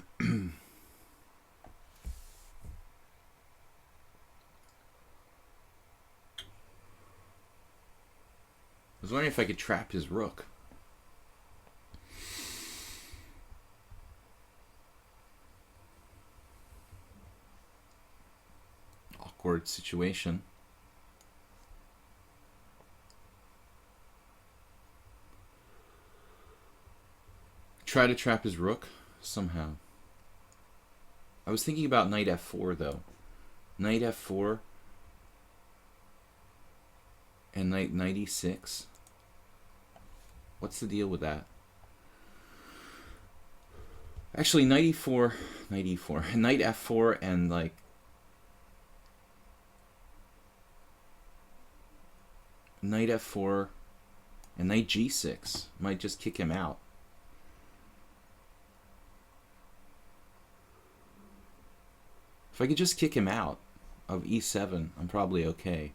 was wondering if I could trap his rook. Awkward situation. Try to trap his rook somehow. I was thinking about knight f4 though. Knight f4 and knight e6. What's the deal with that? Actually, knight e4, knight f4 and like knight f4 and knight g6 might just kick him out. If I could just kick him out of e7, I'm probably okay.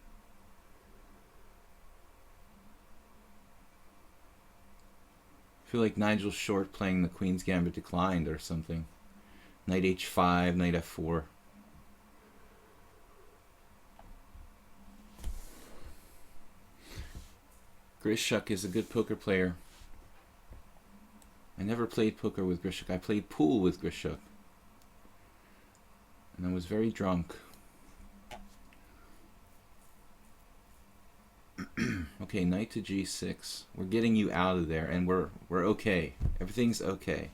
I feel like Nigel Short playing the Queen's Gambit declined or something. Knight h5, knight f4. Grishuk is a good poker player. I never played poker with Grishuk. I played pool with Grishuk. And I was very drunk. Okay, knight to g6. We're getting you out of there, and we're okay. Everything's okay.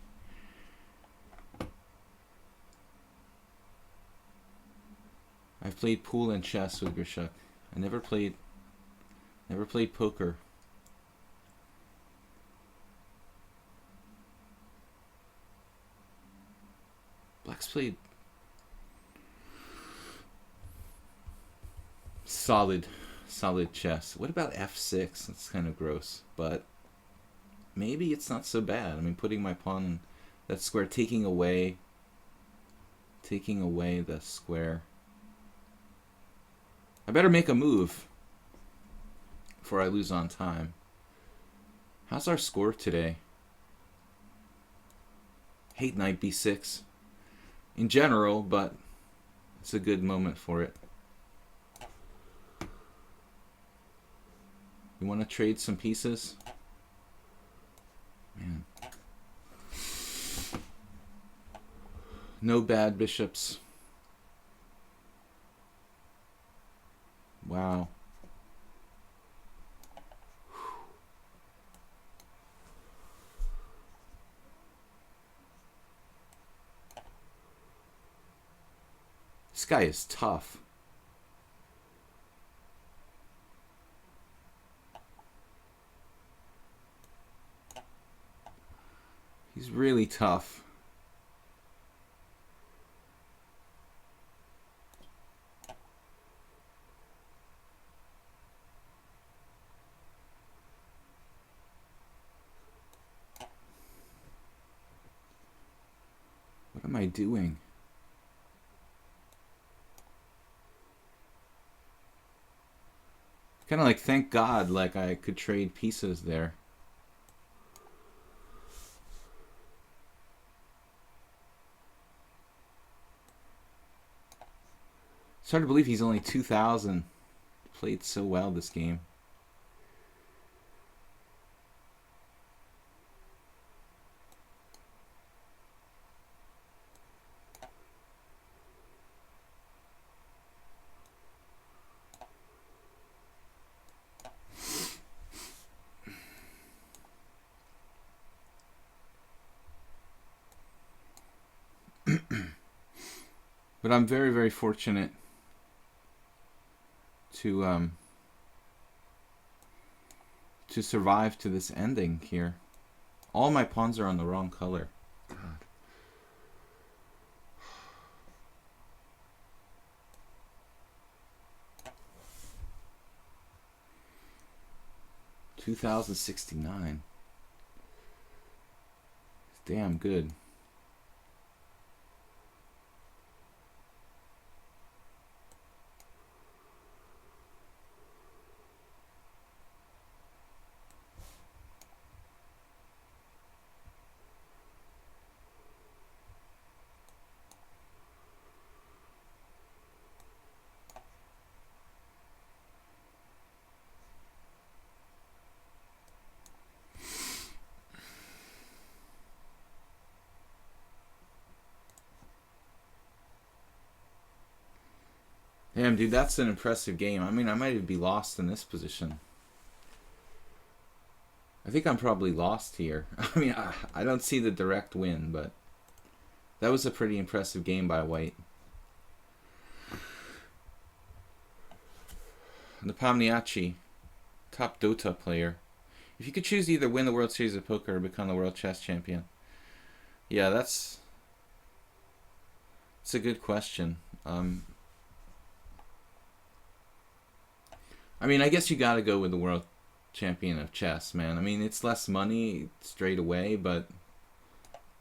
I've played pool and chess with Grishuk. I never played poker. Black's played solid chess. What about f6? That's kind of gross, but maybe it's not so bad. I mean, putting my pawn in that square, taking away the square. I better make a move before I lose on time. How's our score today? hate knight b6 in general, but it's a good moment for it. You want to trade some pieces? Man. No bad bishops. Wow. This guy is tough. He's really tough. What am I doing? Kind of like, thank God, like I could trade pieces there. It's hard to believe he's only 2,000. Played so well this game. But I'm very, very fortunate to survive to this ending here. All my pawns are on the wrong color. God. 2069. It's damn good. Damn, dude, that's an impressive game. I mean, I might even be lost in this position. I think I'm probably lost here. I mean, I don't see the direct win, but that was a pretty impressive game by White. The Pomniachi, top Dota player. If you could choose either win the World Series of Poker or become the World Chess Champion. Yeah, it's a good question. I mean, I guess you got to go with the World Champion of Chess, man. I mean, it's less money straight away, but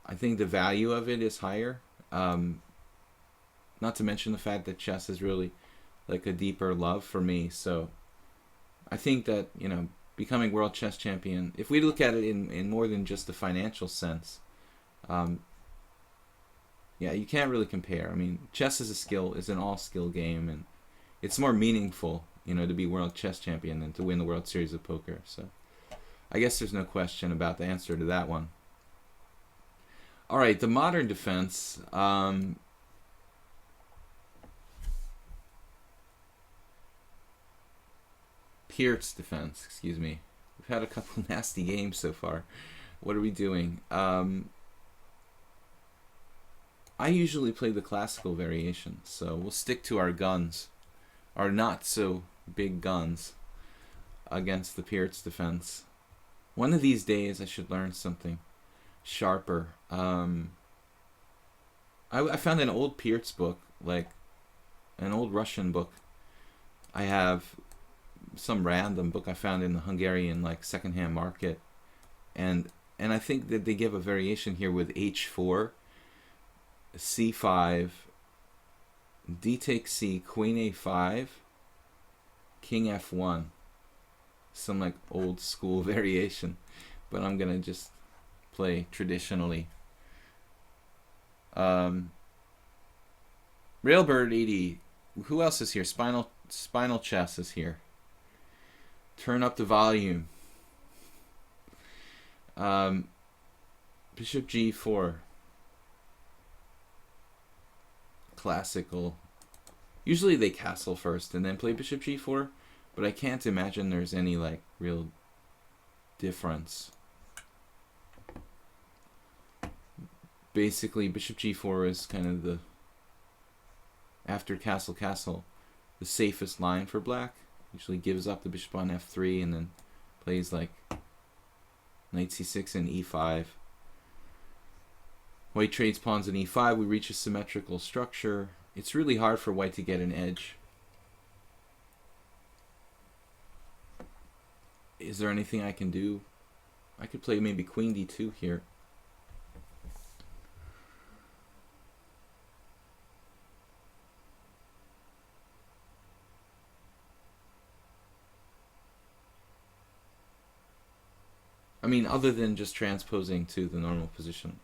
I think the value of it is higher. Not to mention the fact that chess is really like a deeper love for me. So I think that, you know, becoming World Chess Champion, if we look at it in more than just the financial sense, yeah, you can't really compare. I mean, chess is an all-skill game, and it's more meaningful, you know, to be World Chess Champion than to win the World Series of Poker. So I guess there's no question about the answer to that one. All right, the modern defense. Peart's defense, excuse me. We've had a couple nasty games so far. What are we doing? I usually play the classical variation, so we'll stick to our guns, our not so big guns, against the Peart's defense. One of these days I should learn something sharper. I found an old Peart's book, like an old Russian book. I have some random book I found in the Hungarian like secondhand market, and I think that they give a variation here with h4, c5, d takes c, queen a5, king f1. Some like old school variation, but I'm gonna just play traditionally. Railbird 80. Who else is here? Spinal Chess is here. Turn up the volume. Bishop G4. Classical. Usually they castle first and then play Bishop G4, but I can't imagine there's any like real difference. Basically, Bishop G4 is kind of the, after castle, the safest line for black. Usually gives up the bishop on F3 and then plays like knight C6 and E5. White trades pawns in E5. We reach a symmetrical structure. It's really hard for white to get an edge. Is there anything I can do? I could play maybe Queen D2 here. I mean, other than just transposing to the normal position.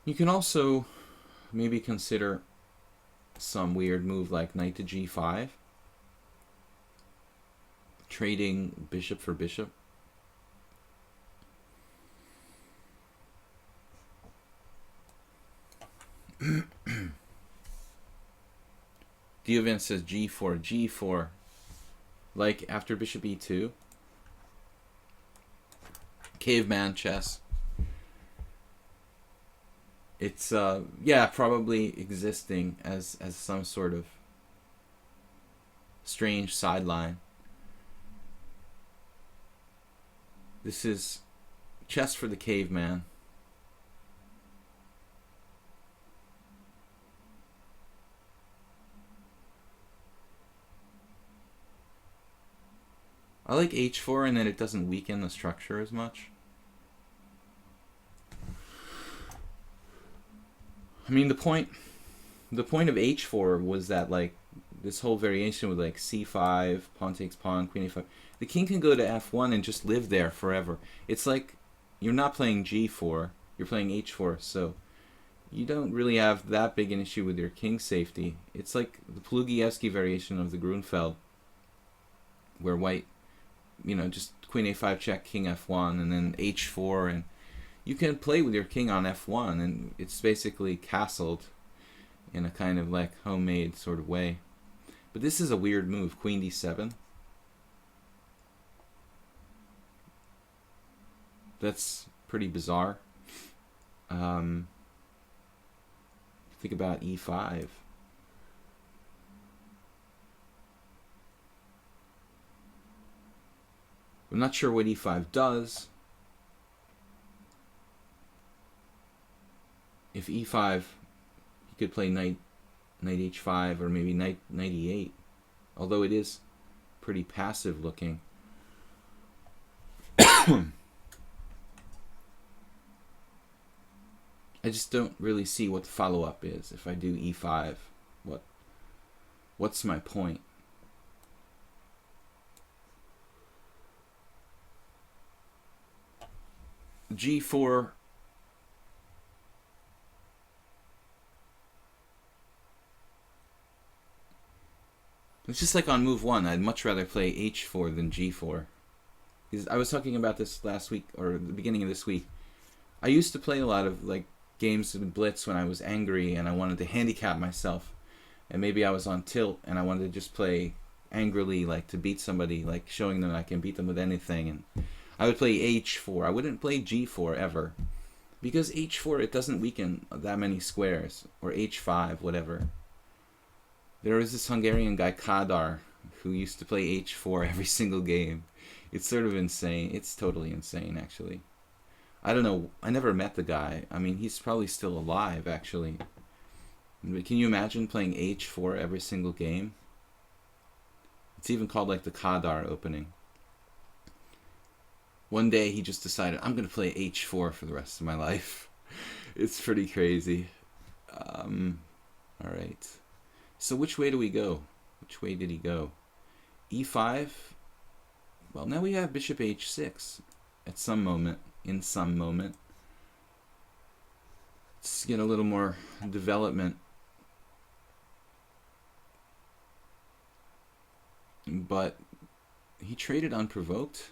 You can also maybe consider some weird move like knight to G5. Trading bishop for bishop. Diovan says G4, G4. Like after bishop E2. Caveman chess. It's yeah, probably existing as some sort of strange sideline. This is chess for the caveman. I like H4 and then it doesn't weaken the structure as much. I mean, the point of H4 was that like this whole variation with like C5, pawn takes pawn, queen A5. The king can go to F1 and just live there forever. It's like you're not playing G4, you're playing H4, so you don't really have that big an issue with your king safety. It's like the Plugievsky variation of the Grunfeld, where white, you know, just queen A5 check, king F1, and then H4, and you can play with your king on F1, and it's basically castled in a kind of like homemade sort of way. But this is a weird move, queen D7. That's pretty bizarre. Think about E5. I'm not sure what E5 does. If E5, you could play knight H5 or maybe knight E8. Although it is pretty passive looking. I just don't really see what the follow-up is. If I do E5, what's my point? G4. It's just like on move 1, I'd much rather play H4 than G4. Because I was talking about this last week, or the beginning of this week. I used to play a lot of like games with blitz when I was angry and I wanted to handicap myself. And maybe I was on tilt and I wanted to just play angrily, like to beat somebody, like showing them I can beat them with anything. And I would play H4. I wouldn't play G4 ever. Because H4, it doesn't weaken that many squares. Or H5, whatever. There was this Hungarian guy, Kadar, who used to play H4 every single game. It's sort of insane. It's totally insane, actually. I don't know. I never met the guy. I mean, he's probably still alive, actually. But can you imagine playing H4 every single game? It's even called like the Kadar opening. One day he just decided, I'm going to play H4 for the rest of my life. It's pretty crazy. Alright. So which way do we go? Which way did he go? E5? Well, now we have bishop H6 at some moment, in some moment. Let's get a little more development. But he traded unprovoked.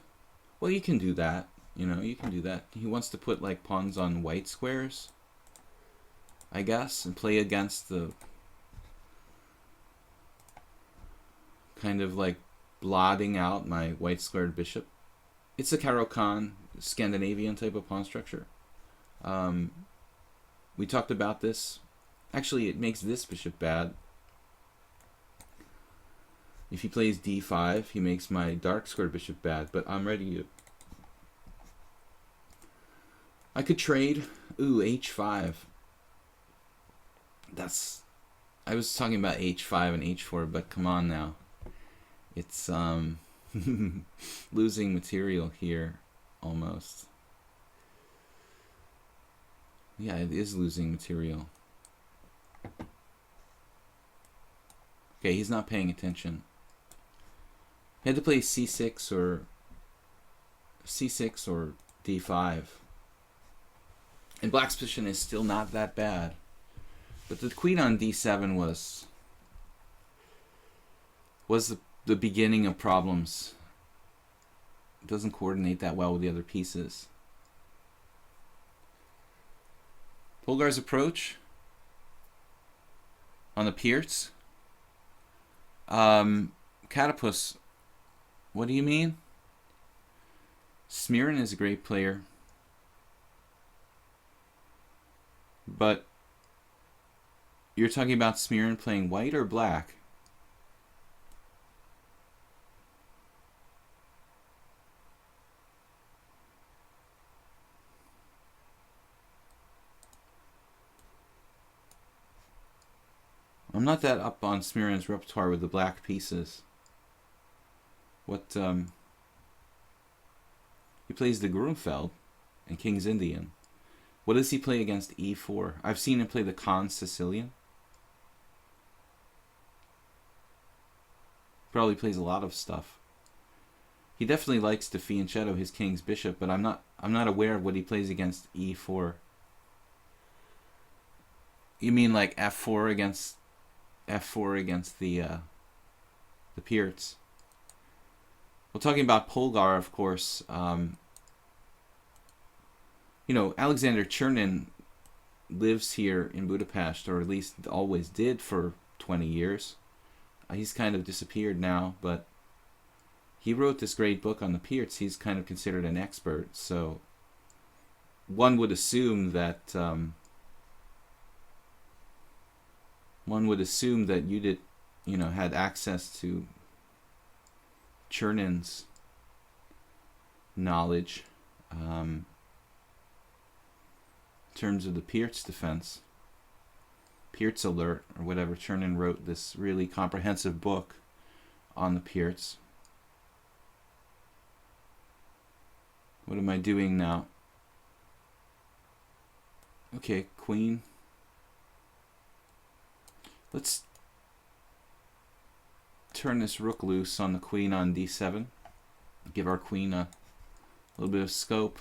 Well, you can do that. You know, you can do that. He wants to put like pawns on white squares, I guess, and play against the kind of like blotting out my white squared bishop. It's a Caro-Kann Scandinavian type of pawn structure. We talked about this. Actually, it makes this bishop bad. If he plays d5, he makes my dark squared bishop bad, but I'm ready to... I could trade. Ooh, h5. That's... I was talking about h5 and h4, but come on now. It's losing material here, almost. Yeah, it is losing material. Okay, he's not paying attention. He had to play c6 or d5. And black's position is still not that bad. But the queen on d7 was the beginning of problems. It doesn't coordinate that well with the other pieces. Polgar's approach on the Pierce. Catapus, what do you mean? Smirin is a great player. But you're talking about Smirin playing white or black? I'm not that up on Smirin's repertoire with the black pieces. What, he plays the Grunfeld and King's Indian. What does he play against e4? I've seen him play the Con Sicilian. Probably plays a lot of stuff. He definitely likes to fianchetto his king's bishop, but I'm not aware of what he plays against e4. You mean like f4 against the Pierce? Well, talking about Polgar, of course, you know, Alexander Chernin lives here in Budapest, or at least always did for 20 years. He's kind of disappeared now, but he wrote this great book on the Pierce. He's kind of considered an expert, so one would assume that you did, you know, had access to Chernin's knowledge in terms of the Pierce defense. Pierce Alert, or whatever. Chernin wrote this really comprehensive book on the Pierce. What am I doing now? Okay, queen. Let's turn this rook loose on the queen on d7. Give our queen a little bit of scope.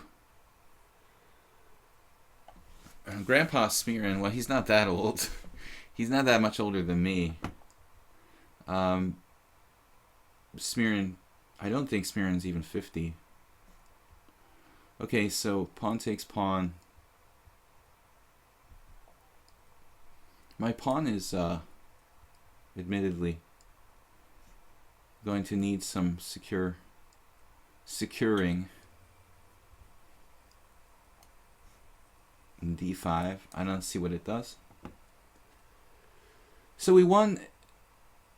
Grandpa Smirin, well, he's not that old. He's not that much older than me. Smirin, I don't think Smirin's even 50. Okay, so pawn takes pawn. My pawn is, admittedly, going to need some securing. d5. I don't see what it does. So we won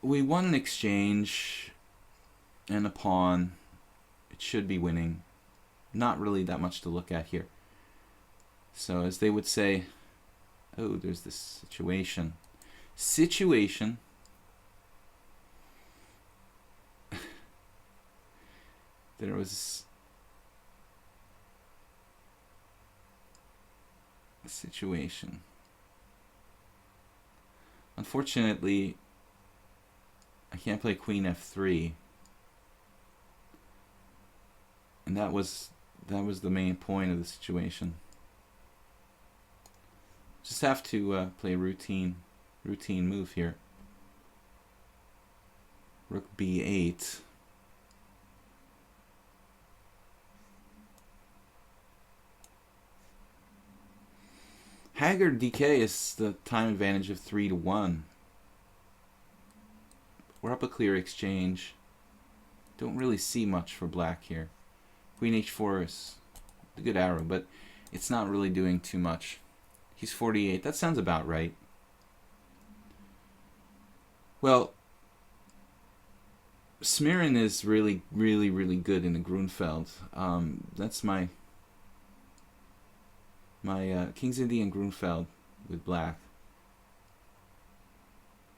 an exchange and a pawn. It should be winning. Not really that much to look at here. So as they would say, oh, there's this situation. There was a situation. Unfortunately, I can't play queen f3. And that was the main point of the situation. Just have to play a routine move here. Rook b8. Haggard DK is the time advantage of 3-1. We're up a clear exchange. Don't really see much for black here. Queen h4 is a good arrow, but it's not really doing too much. He's 48. That sounds about right. Well, Smirrin is really good in the Grunfeld. That's my King's Indian Grunfeld with black.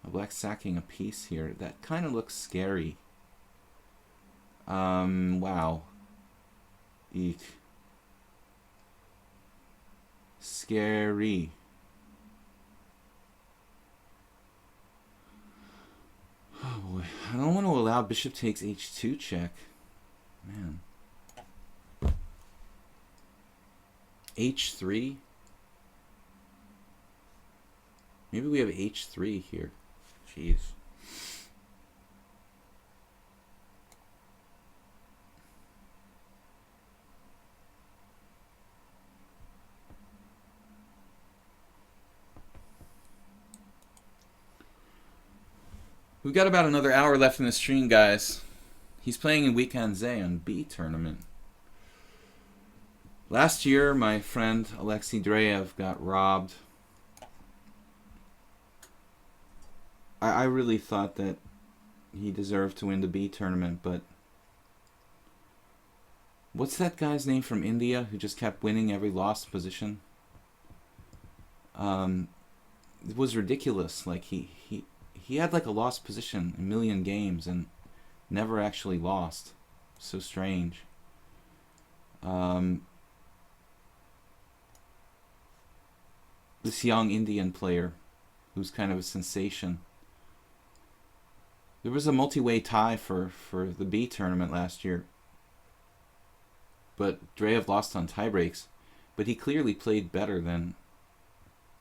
Black sacking a piece here. That kind of looks scary. Wow. Eek. Scary. Oh boy. I don't want to allow bishop takes h2 check. Man. h3? Maybe we have h3 here. Jeez. We've got about another hour left in the stream, guys. He's playing in Weekend on B tournament. Last year, my friend Alexei Dreyev got robbed. I really thought that he deserved to win the B tournament, but what's that guy's name from India who just kept winning every lost position? It was ridiculous. Like he had like a lost position a million games and never actually lost. So strange. This young Indian player who's kind of a sensation. There was a multi-way tie for the B tournament last year, but Dreyev lost on tiebreaks. But he clearly played better than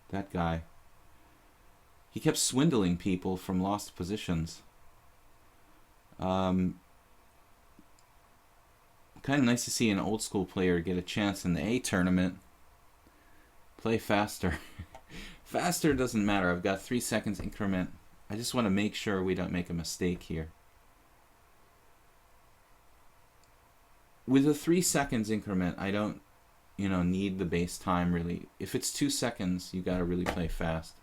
that guy. He kept swindling people from lost positions. Kind of nice to see an old school player get a chance in the A tournament. Play faster. Faster doesn't matter. I've got 3 seconds increment. I just want to make sure we don't make a mistake here. With a 3 seconds increment, I don't, need the base time really. If it's 2 seconds, you got to really play fast.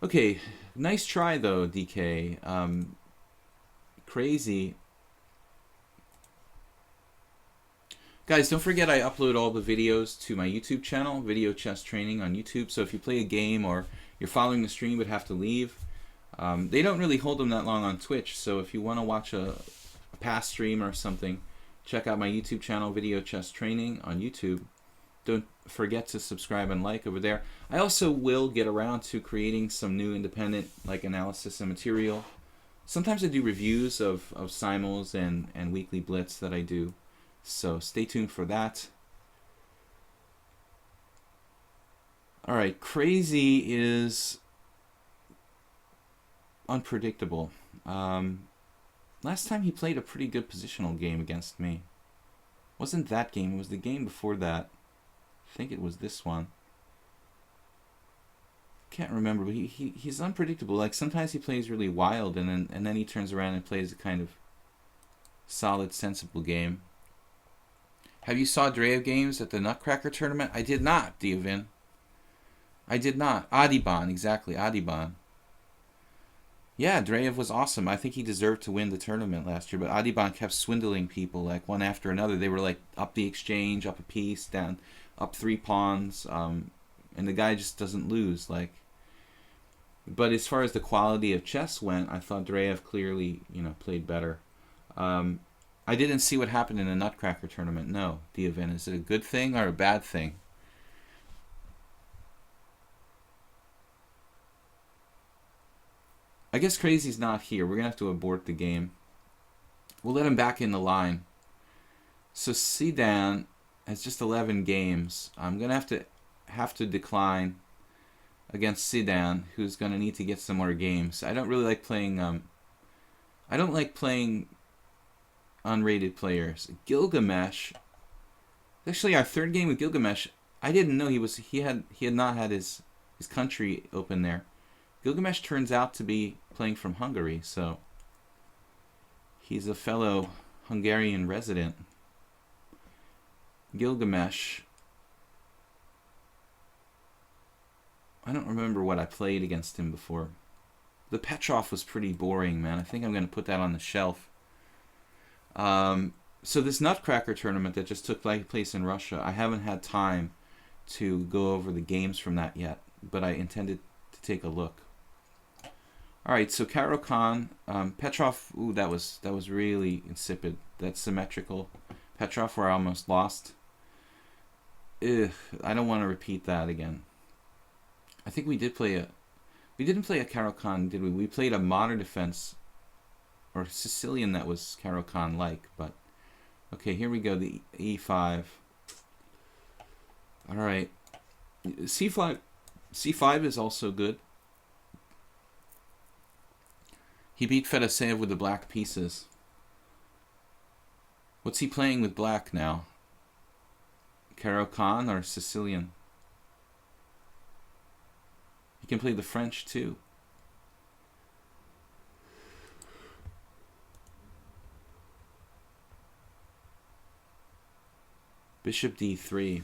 Okay, nice try though, DK. Crazy. Guys, don't forget I upload all the videos to my YouTube channel, Video Chess Training on YouTube. So if you play a game or you're following the stream but have to leave, they don't really hold them that long on Twitch. So if you want to watch a past stream or something, check out my YouTube channel, Video Chess Training on YouTube. Don't forget to subscribe and like over there. I also will get around to creating some new independent analysis and material. Sometimes I do reviews of simuls and weekly blitz that I do. So stay tuned for that. Alright, crazy is unpredictable. Last time he played a pretty good positional game against me. Wasn't that game, it was the game before that. I think it was this one. Can't remember, but he's unpredictable. Like sometimes he plays really wild and then he turns around and plays a kind of solid, sensible game. Have you saw Dreyev games at the Nutcracker tournament? I did not, Diovin. I did not. Adiban, exactly, Adiban. Yeah, Dreyev was awesome. I think he deserved to win the tournament last year, but Adiban kept swindling people like one after another. They were like up the exchange, up a piece, down, up 3 pawns, and the guy just doesn't lose. But as far as the quality of chess went, I thought Dreyev clearly, played better. I didn't see what happened in the Nutcracker tournament. No, the event. Is it a good thing or a bad thing? I guess Crazy's not here. We're going to have to abort the game. We'll let him back in the line. So Sedan has just 11 games. I'm going to have to have to decline against Sidan, who's going to need to get some more games. I don't really like playing. I don't like playing unrated players. Gilgamesh. Actually, our third game with Gilgamesh, I didn't know he had not had his country open there. Gilgamesh turns out to be playing from Hungary, so he's a fellow Hungarian resident. Gilgamesh. I don't remember what I played against him before. The Petrov was pretty boring, man. I think I'm going to put that on the shelf. So this Nutcracker tournament that just took place in Russia, I haven't had time to go over the games from that yet, but I intended to take a look. All right, so Caro-Kann, Petrov. Ooh, that was really insipid. That symmetrical Petrov where I almost lost. Ugh, I don't want to repeat that again. I think we didn't play a Caro-Kann, did we? We played a modern defense or Sicilian that was Caro-Kann like, but okay, here we go, the E5. All right. C5 is also good. He beat Fedoseev with the black pieces. What's he playing with black now? Caro-Kann or Sicilian? He can play the French too. Bishop D3.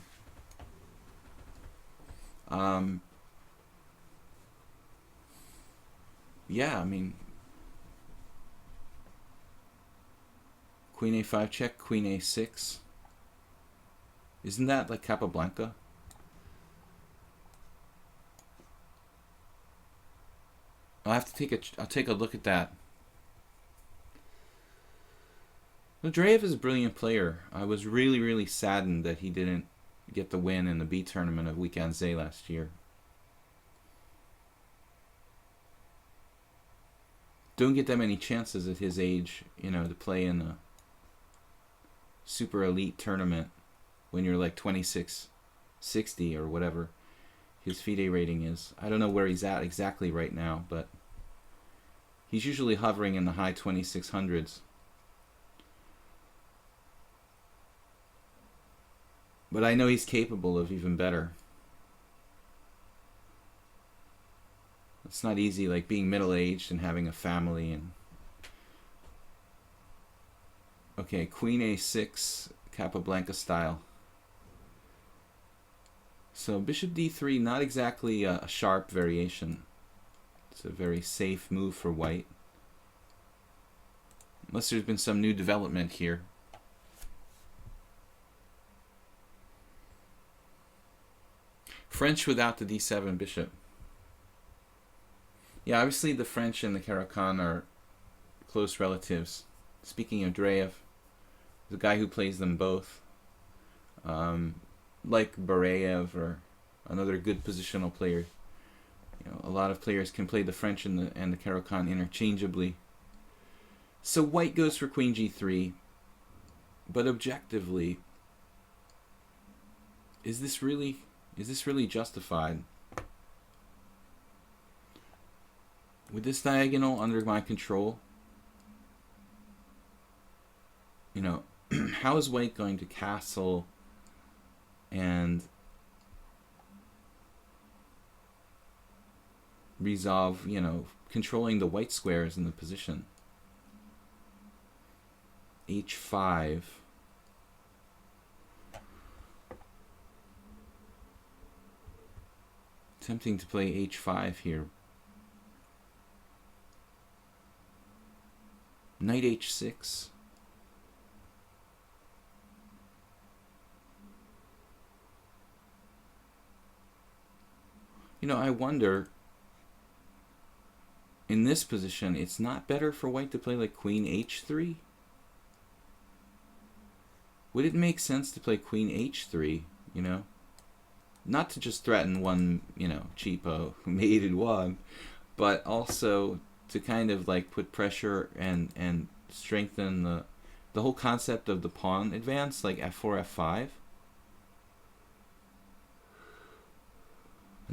Yeah, I mean, Queen A5 check, Queen A6. Isn't that like Capablanca? I'll take a look at that. Andreev is a brilliant player. I was really, really saddened that he didn't get the win in the B tournament of Weekend Z last year. Don't get that many chances at his age, you know, to play in a super elite tournament when you're like 2660 or whatever his FIDE rating is. I don't know where he's at exactly right now, but he's usually hovering in the high 2600s. But I know he's capable of even better. It's not easy, like being middle-aged and having a family and... Okay, Queen A6, Capablanca style. So Bishop D3, not exactly a sharp variation. It's a very safe move for white. Unless there's been some new development here. French without the D7 bishop. Yeah, obviously the French and the Caro-Kann are close relatives. Speaking of Andreev, the guy who plays them both, like Bareyev or another good positional player. You know, a lot of players can play the French and the Caro-Kann interchangeably. So white goes for Queen G3, but objectively, is this really justified? With this diagonal under my control, you know, how is white going to castle and resolve, you know, controlling the white squares in the position? H5. Tempting to play H5 here. Knight H6. You know, I wonder, in this position, it's not better for white to play like Queen H3? Would it make sense to play Queen H3, you know? Not to just threaten one, you know, cheapo mated one, but also to kind of like put pressure and strengthen the whole concept of the pawn advance, like F4, F5.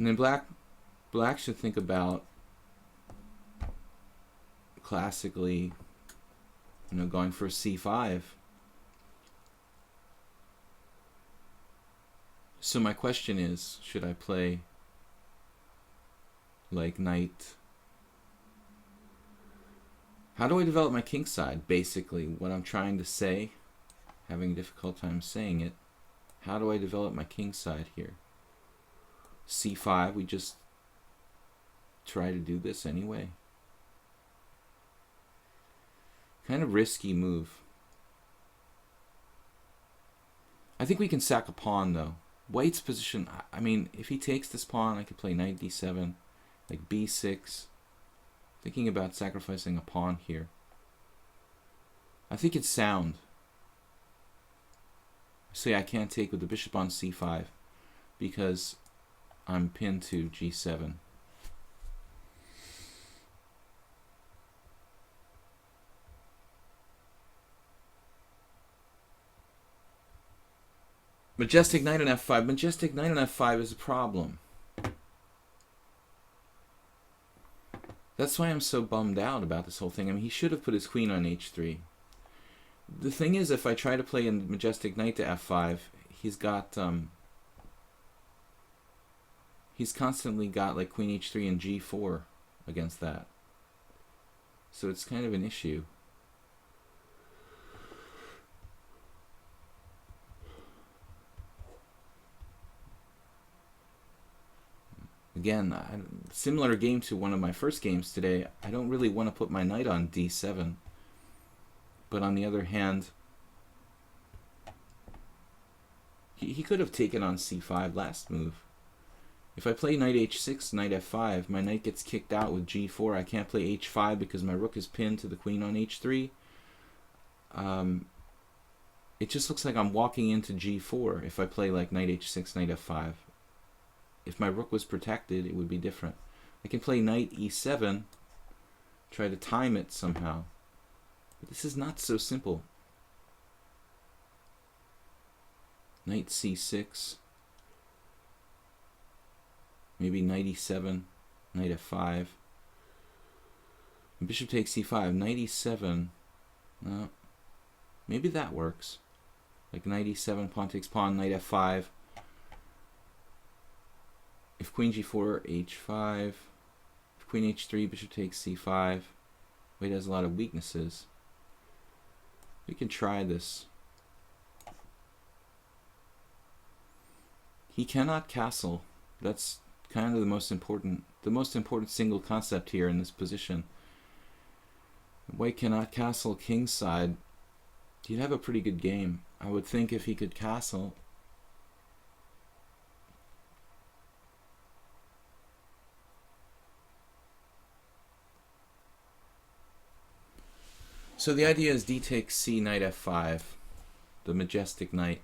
And then black should think about classically, going for c5. So my question is, should I play like knight? How do I develop my king side? Basically, what I'm trying to say, having a difficult time saying it. How do I develop my king side here? c5, we just try to do this anyway. Kind of risky move. I think we can sack a pawn though. White's position, I mean, if he takes this pawn, I could play knight d7, like b6. Thinking about sacrificing a pawn here. I think it's sound. So I can't take with the bishop on c5 because I'm pinned to g7. Majestic knight on f5. Majestic knight on f5 is a problem. That's why I'm so bummed out about this whole thing. I mean, he should have put his queen on h3. The thing is, if I try to play a majestic knight to f5, he's constantly got like queen h3 and g4 against that. So it's kind of an issue. Again, similar game to one of my first games today, I don't really want to put my knight on d7. But on the other hand, he could have taken on c5 last move. If I play knight h6, knight f5, my knight gets kicked out with g4. I can't play h5 because my rook is pinned to the queen on h3. It just looks like I'm walking into g4 if I play like knight h6, knight f5. If my rook was protected, it would be different. I can play knight e7, try to time it somehow. But this is not so simple. Knight c6. Maybe knight e7, knight f5. And bishop takes c5. Knight e7. No. Maybe that works. Like knight e7, pawn takes pawn, knight f5. If queen g4, h5. If queen h3, bishop takes c5. White has a lot of weaknesses. We can try this. He cannot castle. That's kind of the most important single concept here in this position. White cannot castle kingside. He'd have a pretty good game. I would think if he could castle. So the idea is d takes c, knight f5, the majestic knight.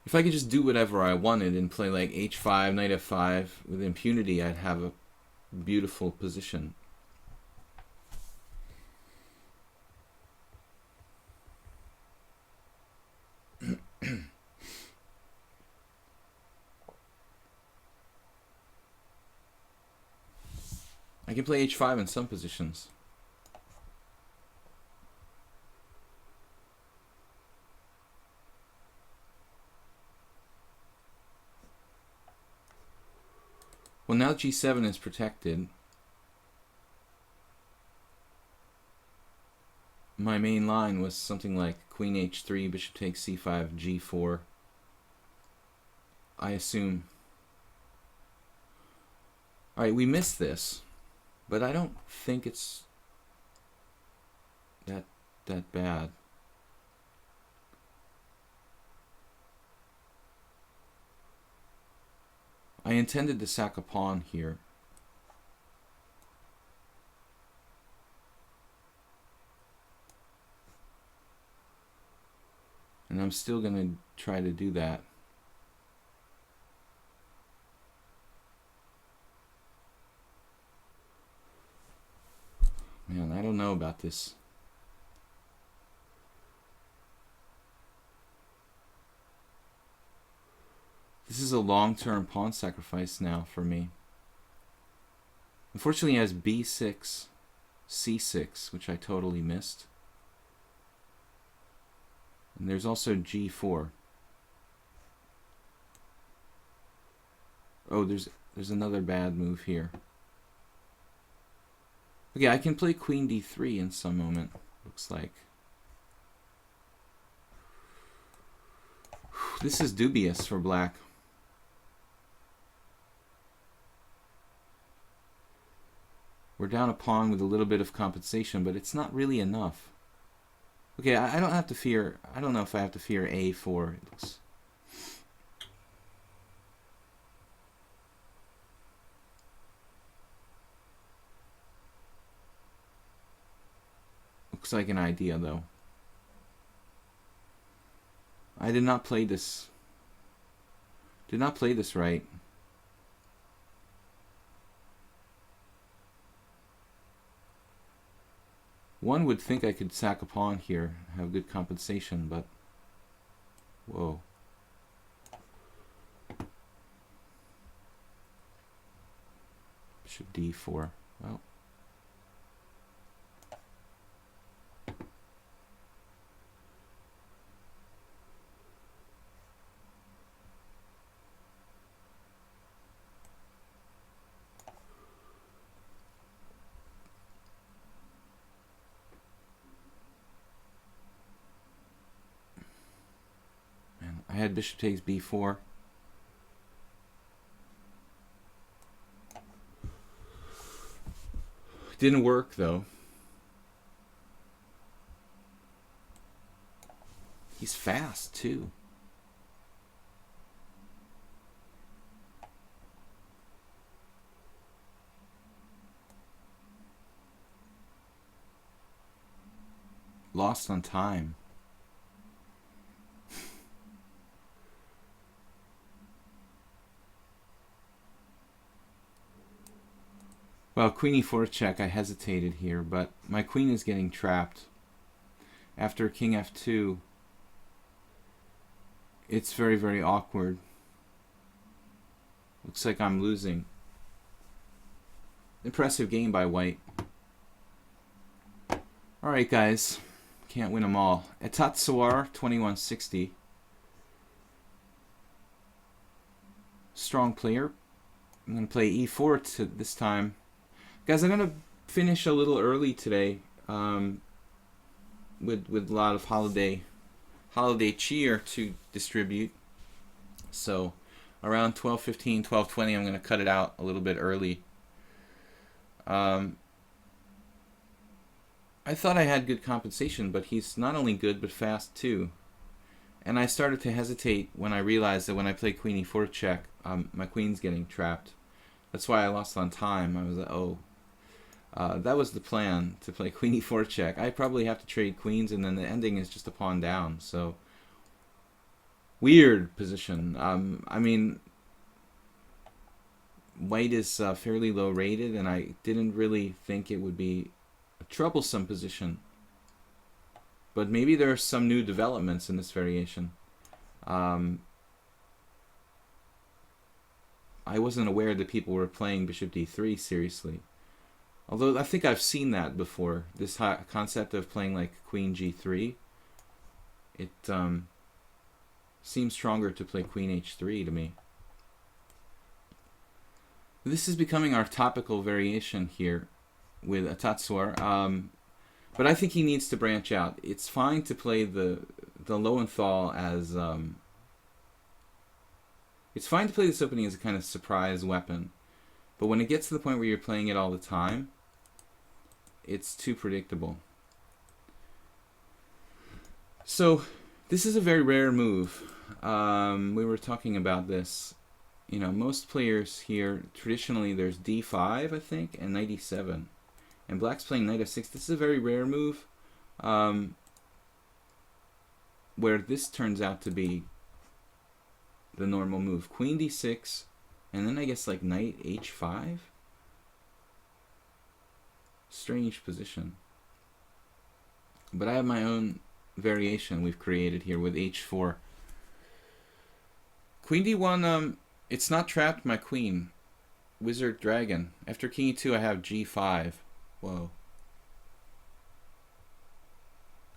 If I could just do whatever I wanted and play like h5, knight f5 with impunity, I'd have a beautiful position. I can play h5 in some positions. Well, now g7 is protected. My main line was something like queen h3, bishop takes c5, g4. I assume. Alright, we missed this. But I don't think it's that bad. I intended to sack a pawn here. And I'm still going to try to do that. Man, I don't know about this. is a long-term pawn sacrifice now for me. Unfortunately, he has b6, c6, which I totally missed. And there's also g4. Oh, there's another bad move here. Okay, I can play queen d3 in some moment, looks like. This is dubious for black. We're down a pawn with a little bit of compensation, but it's not really enough. Okay, I don't have to fear, I don't know if I have to fear a4. It looks like an idea, though. I did not play this. Did not play this right. One would think I could sack a pawn here, have good compensation, but whoa. Bishop d4. Well. I had bishop takes b4. Didn't work though. He's fast too. Lost on time. Well, queen e4 check, I hesitated here, but my queen is getting trapped. After king f2, it's very, very awkward. Looks like I'm losing. Impressive game by white. Alright guys, can't win them all. Etat Sawar, 2160. Strong player. I'm going to play e4 this time. Guys, I'm going to finish a little early today with a lot of holiday cheer to distribute. So around 12:15, 12:20, I'm going to cut it out a little bit early. I thought I had good compensation, but he's not only good, but fast too. And I started to hesitate when I realized that when I play queen e4 check, my queen's getting trapped. That's why I lost on time. I was like, oh. That was the plan, to play queen e4 check. I probably have to trade queens, and then the ending is just a pawn down. So, weird position. I mean, white is fairly low rated, and I didn't really think it would be a troublesome position. But maybe there are some new developments in this variation. I wasn't aware that people were playing bishop d3 seriously. Although I think I've seen that before, this concept of playing like queen g3, it seems stronger to play queen h3 to me. This is becoming our topical variation here with Etat Sawar, but I think he needs to branch out. It's fine to play the Lowenthal as it's fine to play this opening as a kind of surprise weapon, but when it gets to the point where you're playing it all the time, it's too predictable. So this is a very rare move. We were talking about this. You know, most players here, traditionally there's d5, I think, and knight e7. And black's playing knight f6. This is a very rare move, where this turns out to be the normal move. Queen d6, and then I guess like knight h5? Strange position. But I have my own variation we've created here with h4. Queen d1, it's not trapped my queen. Wizard dragon. After king e2, I have g5. Whoa.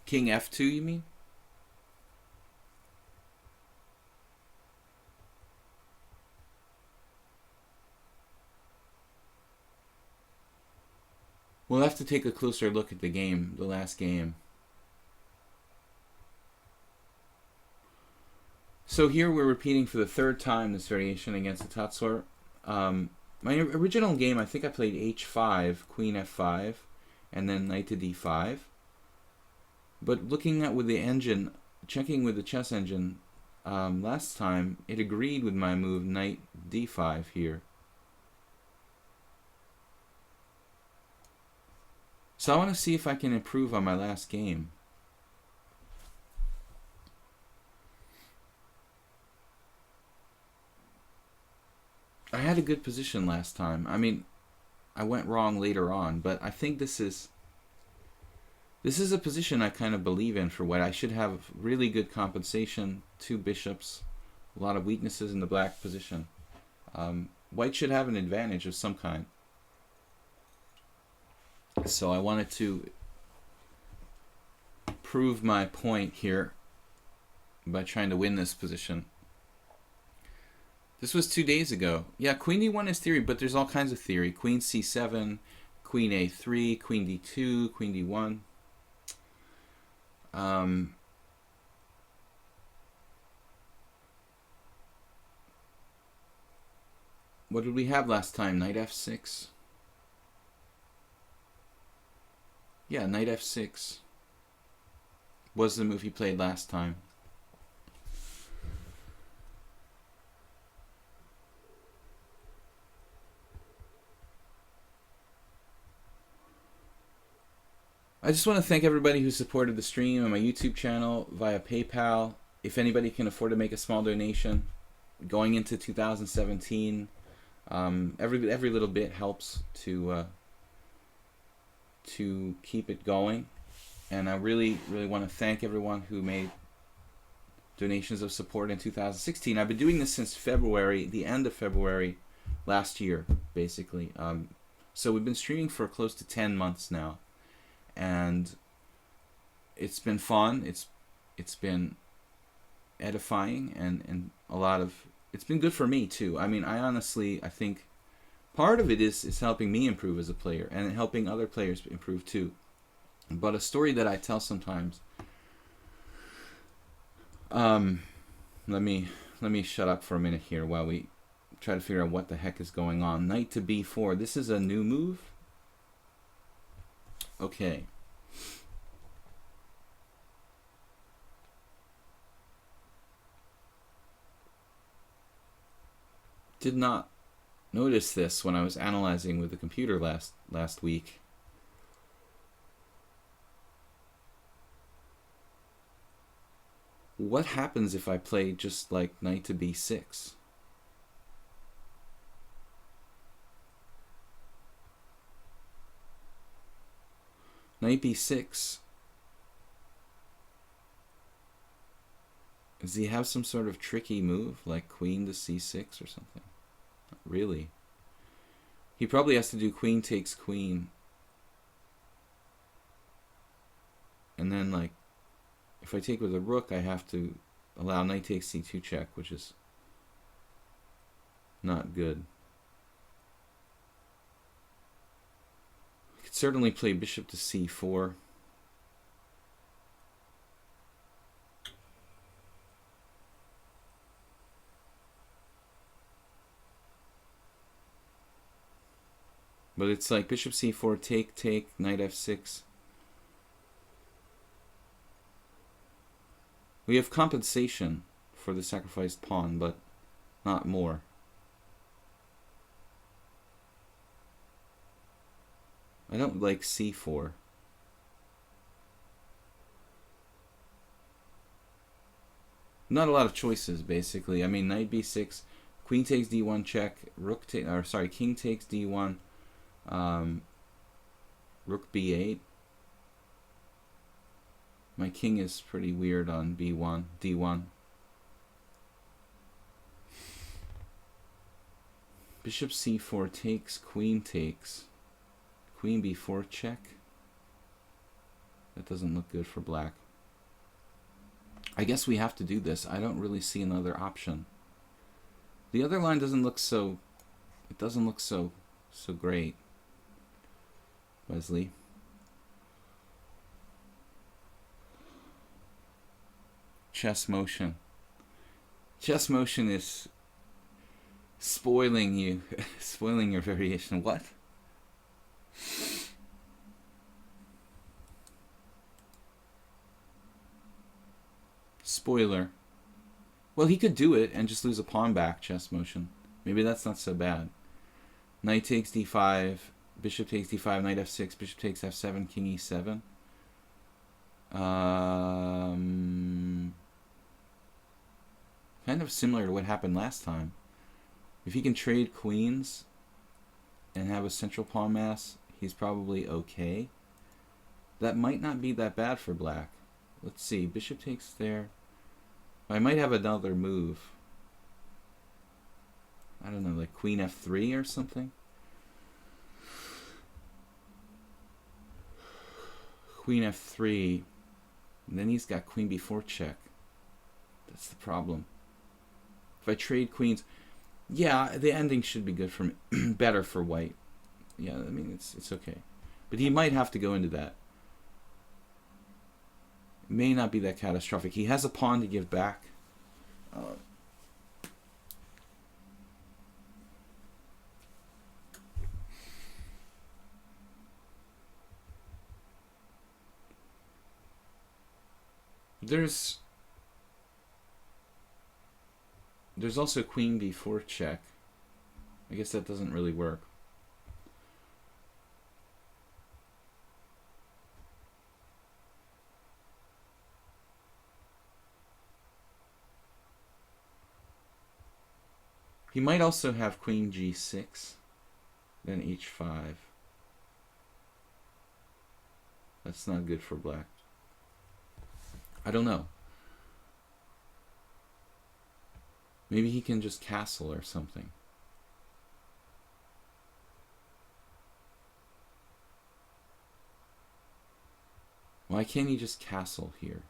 King f2, you mean? We'll have to take a closer look at the game, the last game. So here we're repeating for the third time this variation against the Tatsor. My original game, I think I played h5, queen f5, and then knight to d5. But looking at with the engine, checking with the chess engine, last time, it agreed with my move knight d5 here. So I want to see if I can improve on my last game. I had a good position last time. I mean, I went wrong later on, but I think this is a position I kind of believe in for white. I should have really good compensation, 2 bishops, a lot of weaknesses in the black position. White should have an advantage of some kind. So I wanted to prove my point here by trying to win this position. This was 2 days ago. Yeah, queen d1 is theory, but there's all kinds of theory. Queen c7, queen a3, queen d2, queen d1. What did we have last time? Knight f6. Yeah, knight f6 was the move he played last time. I just want to thank everybody who supported the stream on my YouTube channel via PayPal. If anybody can afford to make a small donation, going into 2017, every little bit helps to keep it going. And I really want to thank everyone who made donations of support in 2016. I've been doing this since February, the end of February last year, basically. So we've been streaming for close to 10 months now. And it's been fun. It's been edifying and a lot of, it's been good for me too. I mean, I think part of it is helping me improve as a player and helping other players improve too. But a story that I tell sometimes, let me shut up for a minute here while we try to figure out what the heck is going on. Knight to b4. This is a new move. Okay. Did not notice this when I was analyzing with the computer last week. What happens if I play just like knight to b6? Knight b6. Does he have some sort of tricky move, like queen to c6 or something? Not really. He probably has to do queen takes queen. And then, like, if I take with a rook, I have to allow knight takes c2 check, which is not good. I could certainly play bishop to c4. But it's like bishop c4, take, knight f6. We have compensation for the sacrificed pawn, but not more. I don't like c4. Not a lot of choices, basically. I mean, knight b6, queen takes d1 check, king takes d1, rook b8. My king is pretty weird on b1, d1. Bishop c4 takes, queen takes. Queen b4 check. That doesn't look good for black. I guess we have to do this. I don't really see another option. The other line doesn't look so... It doesn't look so great. Wesley. Chess motion. Chess motion is spoiling you. Spoiling your variation. What? Spoiler. Well, he could do it and just lose a pawn back, chess motion. Maybe that's not so bad. Knight takes d5, bishop takes d5, knight f6, bishop takes f7, king e7. Kind of similar to what happened last time. If he can trade queens and have a central pawn mass, he's probably okay. That might not be that bad for black. Let's see, bishop takes there. I might have another move. I don't know, like queen f3 or something. Queen f3. And then he's got queen b4 check. That's the problem. If I trade queens, yeah, the ending should be good for me. Better for white. Yeah, I mean, it's okay. But he might have to go into that. It may not be that catastrophic. He has a pawn to give back. There's also queen b4 check. I guess that doesn't really work. He might also have queen g6, then h5. That's not good for black. I don't know. Maybe he can just castle or something. Why can't he just castle here?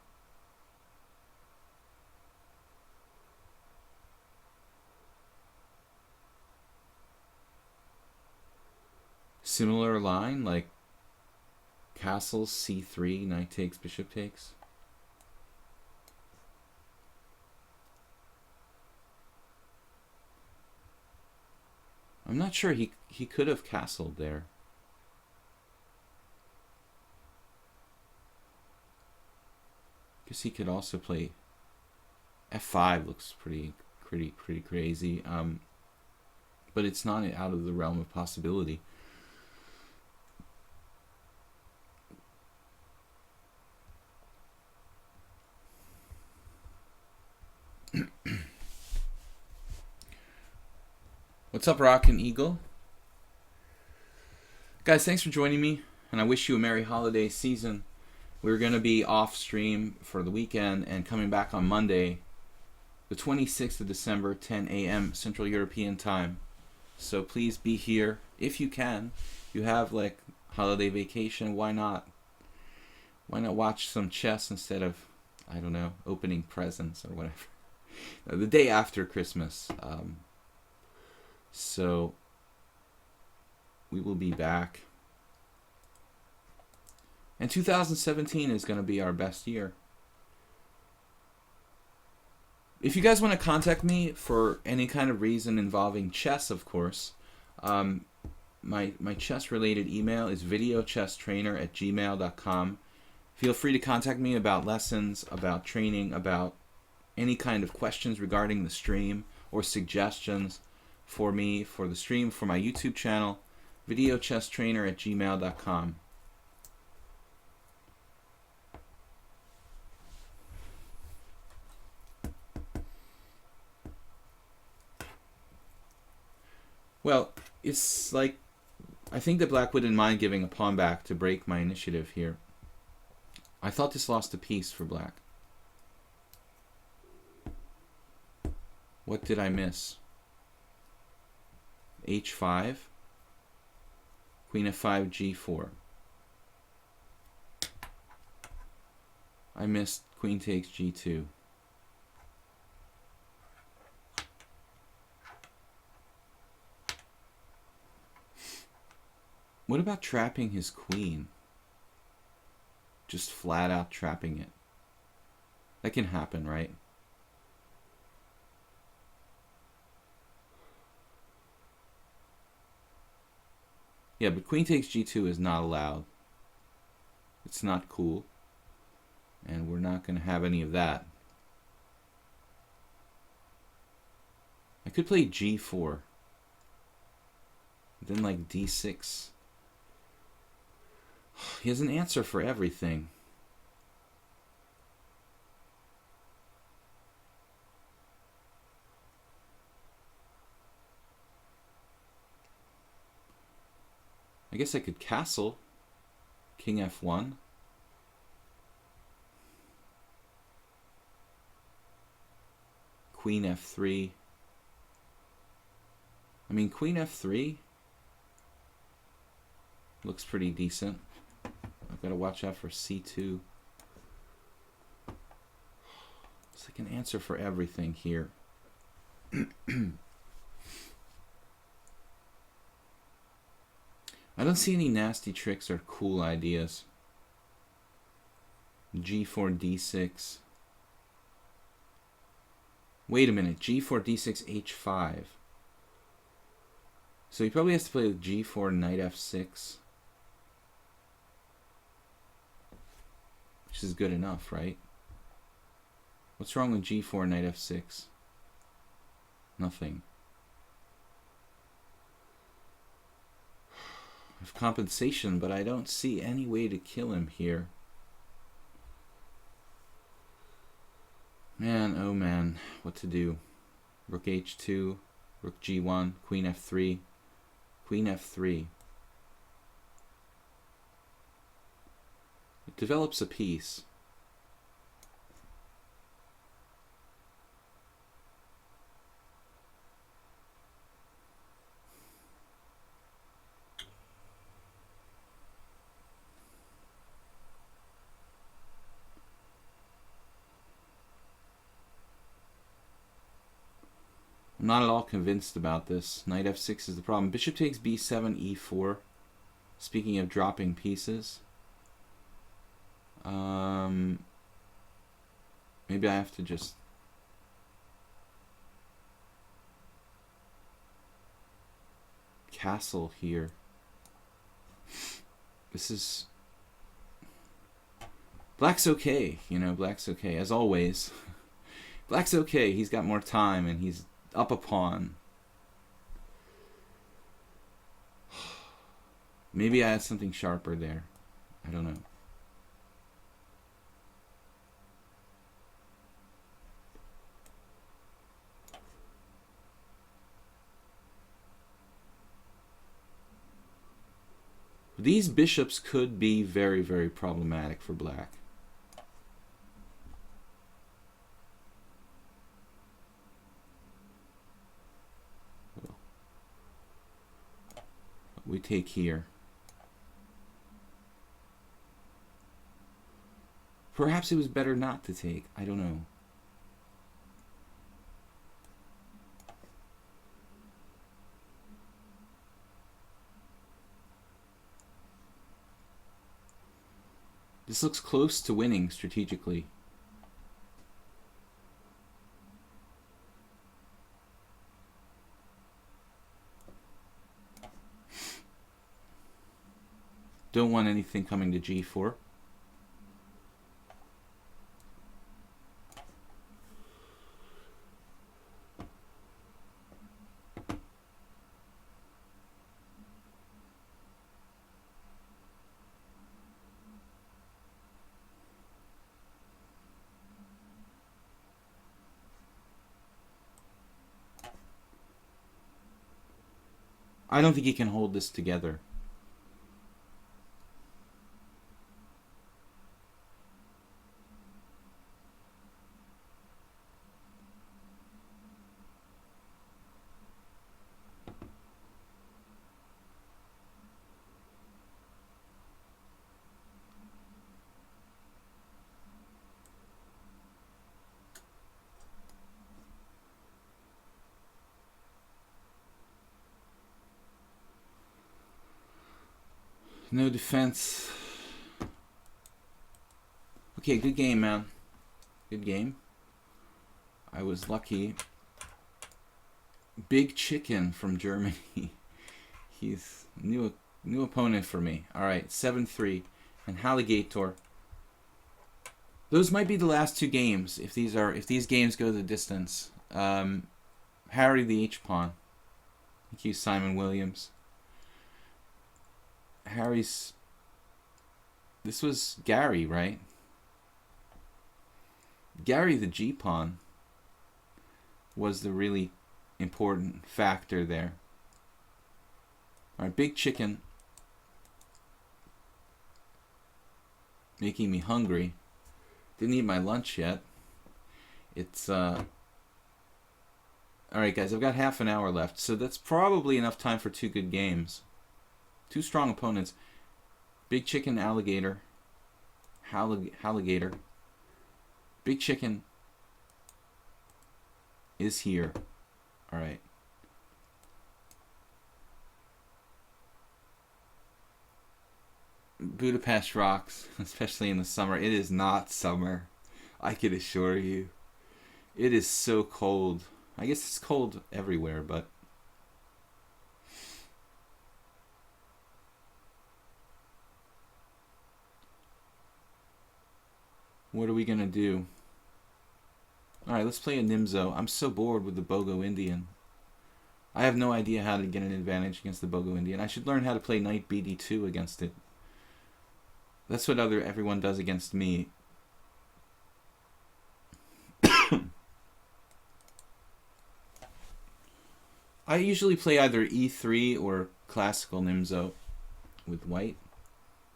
Similar line, like castle, c3, knight takes, bishop takes. I'm not sure he could have castled there. Guess he could also play f5. Looks pretty crazy. But it's not out of the realm of possibility. What's up, Rockin' Eagle? Guys, thanks for joining me, and I wish you a merry holiday season. We're going to be off stream for the weekend and coming back on Monday, the 26th of December, 10 a.m. Central European Time. So please be here if you can. You have like holiday vacation, why not? Why not watch some chess instead of, I don't know, opening presents or whatever. The day after Christmas. So we will be back. And 2017 is going to be our best year. If you guys want to contact me for any kind of reason involving chess, of course, my chess-related email is videochesstrainer@gmail.com. Feel free to contact me about lessons, about training, about any kind of questions regarding the stream or suggestions for me, for the stream, for my YouTube channel, videochesstrainer@gmail.com. Well, it's like, I think that black wouldn't mind giving a pawn back to break my initiative here. I thought this lost a piece for black. What did I miss? h5, queen f5, g4. I missed queen takes g2. What about trapping his queen? Just flat out trapping it. That can happen, right? Yeah, but queen takes g2 is not allowed. It's not cool. And we're not going to have any of that. I could play g4. Then like d6. He has an answer for everything. I guess I could castle. King f1. Queen f3. I mean, queen f3 looks pretty decent. I've got to watch out for c2. It's like an answer for everything here. I don't see any nasty tricks or cool ideas. g4, d6. Wait a minute, g4, d6, h5. So he probably has to play with g4, knight f6. Which is good enough, right? What's wrong with g4, knight f6? Nothing. I have compensation, but I don't see any way to kill him here. Man, oh man, what to do? Rook h2, rook g1, queen f3, queen f3. It develops a piece. I'm not at all convinced about this. Knight f6 is the problem. Bishop takes b7, e4. Speaking of dropping pieces. Maybe I have to just castle here. This is... Black's okay, you know, black's okay, as always. Black's okay, he's got more time and he's up a pawn. Maybe I had something sharper there. I don't know. These bishops could be very, very problematic for black. We take here. Perhaps it was better not to take. I don't know. This looks close to winning strategically. Don't want anything coming to g4. I don't think he can hold this together. No defense. Okay, good game, man. Good game. I was lucky. Big Chicken from Germany. He's new opponent for me. All right, 7-3, and Halligator. Those might be the last two games if these games go the distance. Harry the H pawn. Thank you, Simon Williams. Harry's. This was Gary, right? Gary the G pawn was the really important factor there. All right, Big Chicken making me hungry. Didn't eat my lunch yet. It's all right, guys. I've got half an hour left, so that's probably enough time for two good games. Two strong opponents. Big Chicken, Alligator. Halligator. Big Chicken is here. All right. Budapest rocks, especially in the summer. It is not summer, I can assure you. It is so cold. I guess it's cold everywhere, but what are we gonna do? Alright, let's play a Nimzo. I'm so bored with the Bogo Indian. I have no idea how to get an advantage against the Bogo Indian. I should learn how to play Knight BD2 against it. That's what everyone does against me. I usually play either E3 or classical Nimzo with white.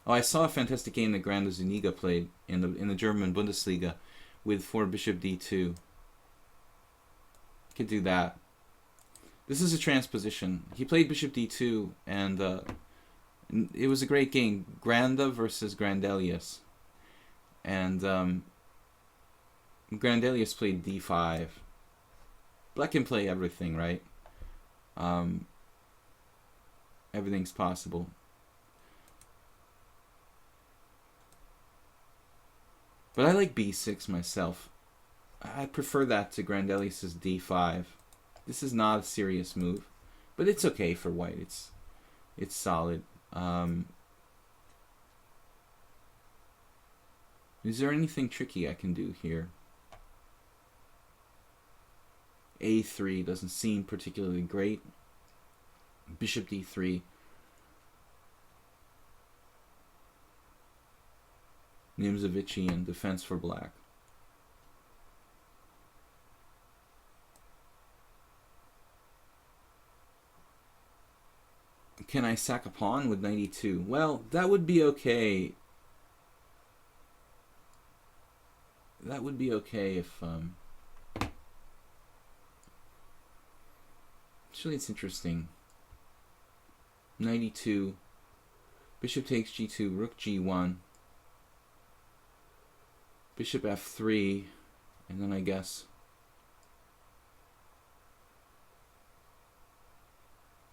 Oh, I saw a fantastic game that Granda Zuniga played in the German Bundesliga with 4 Bishop D2. Could do that. This is a transposition. He played Bishop D2 and it was a great game. Granda versus Grandelius. And Grandelius played D5. Black can play everything, right? Everything's possible. But I like B6 myself. I prefer that to Grandelius's D5. This is not a serious move, but it's okay for white. It's solid. Is there anything tricky I can do here? A3 doesn't seem particularly great. Bishop D3. Nimzovician defense for black. Can I sack a pawn with 92? Well, that would be okay. That would be okay if actually it's interesting. 92. Bishop takes G2, Rook G1. Bishop F3, and then I guess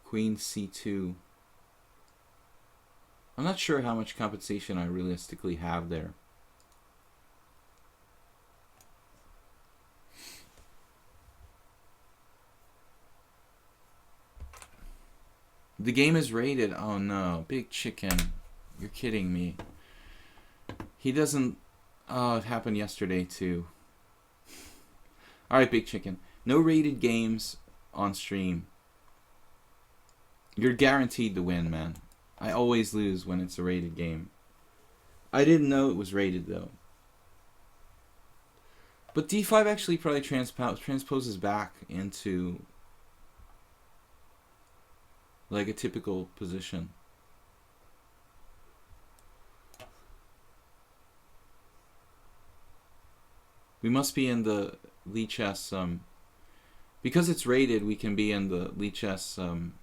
Queen C2. I'm not sure how much compensation I realistically have there. The game is rated. Oh no, Big Chicken. You're kidding me. He doesn't. Oh, it happened yesterday too. Alright, Big Chicken. No rated games on stream. You're guaranteed to win, man. I always lose when it's a rated game. I didn't know it was rated though. But D5 actually probably transposes back into like a typical position. We must be in the lichess, because it's rated, we can be in the lichess, I'm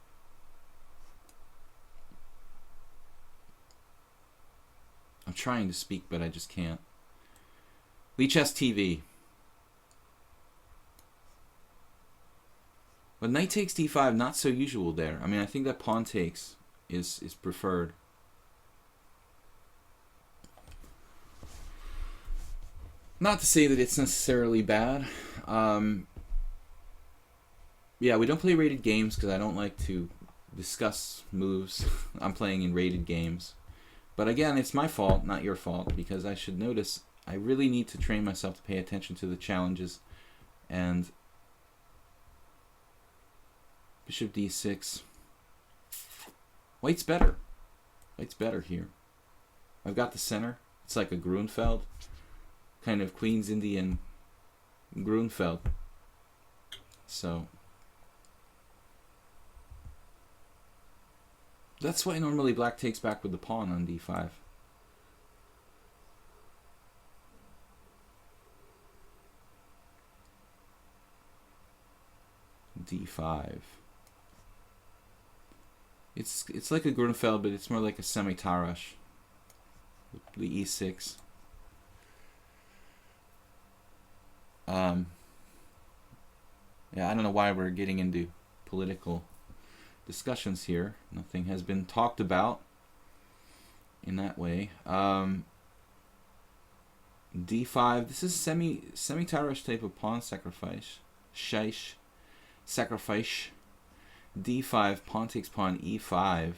trying to speak, but I just can't. Lichess TV. But knight takes d5, not so usual there. I mean, I think that pawn takes is preferred. Not to say that it's necessarily bad. Yeah, we don't play rated games because I don't like to discuss moves I'm playing in rated games. But again, it's my fault, not your fault, because I should notice I really need to train myself to pay attention to the challenges. And bishop d6. White's better. White's better here. I've got the center. It's like a Grunfeld. Kind of Queen's Indian Grunfeld. So that's why normally black takes back with the pawn on d5. d5. It's like a Grunfeld, but it's more like a semi-Tarash. The e6. Yeah, I don't know why we're getting into political discussions here. Nothing has been talked about in that way. d5. This is semi-Tarash type of pawn sacrifice. Shaish. Sacrifice. d5. Pawn takes pawn. e5.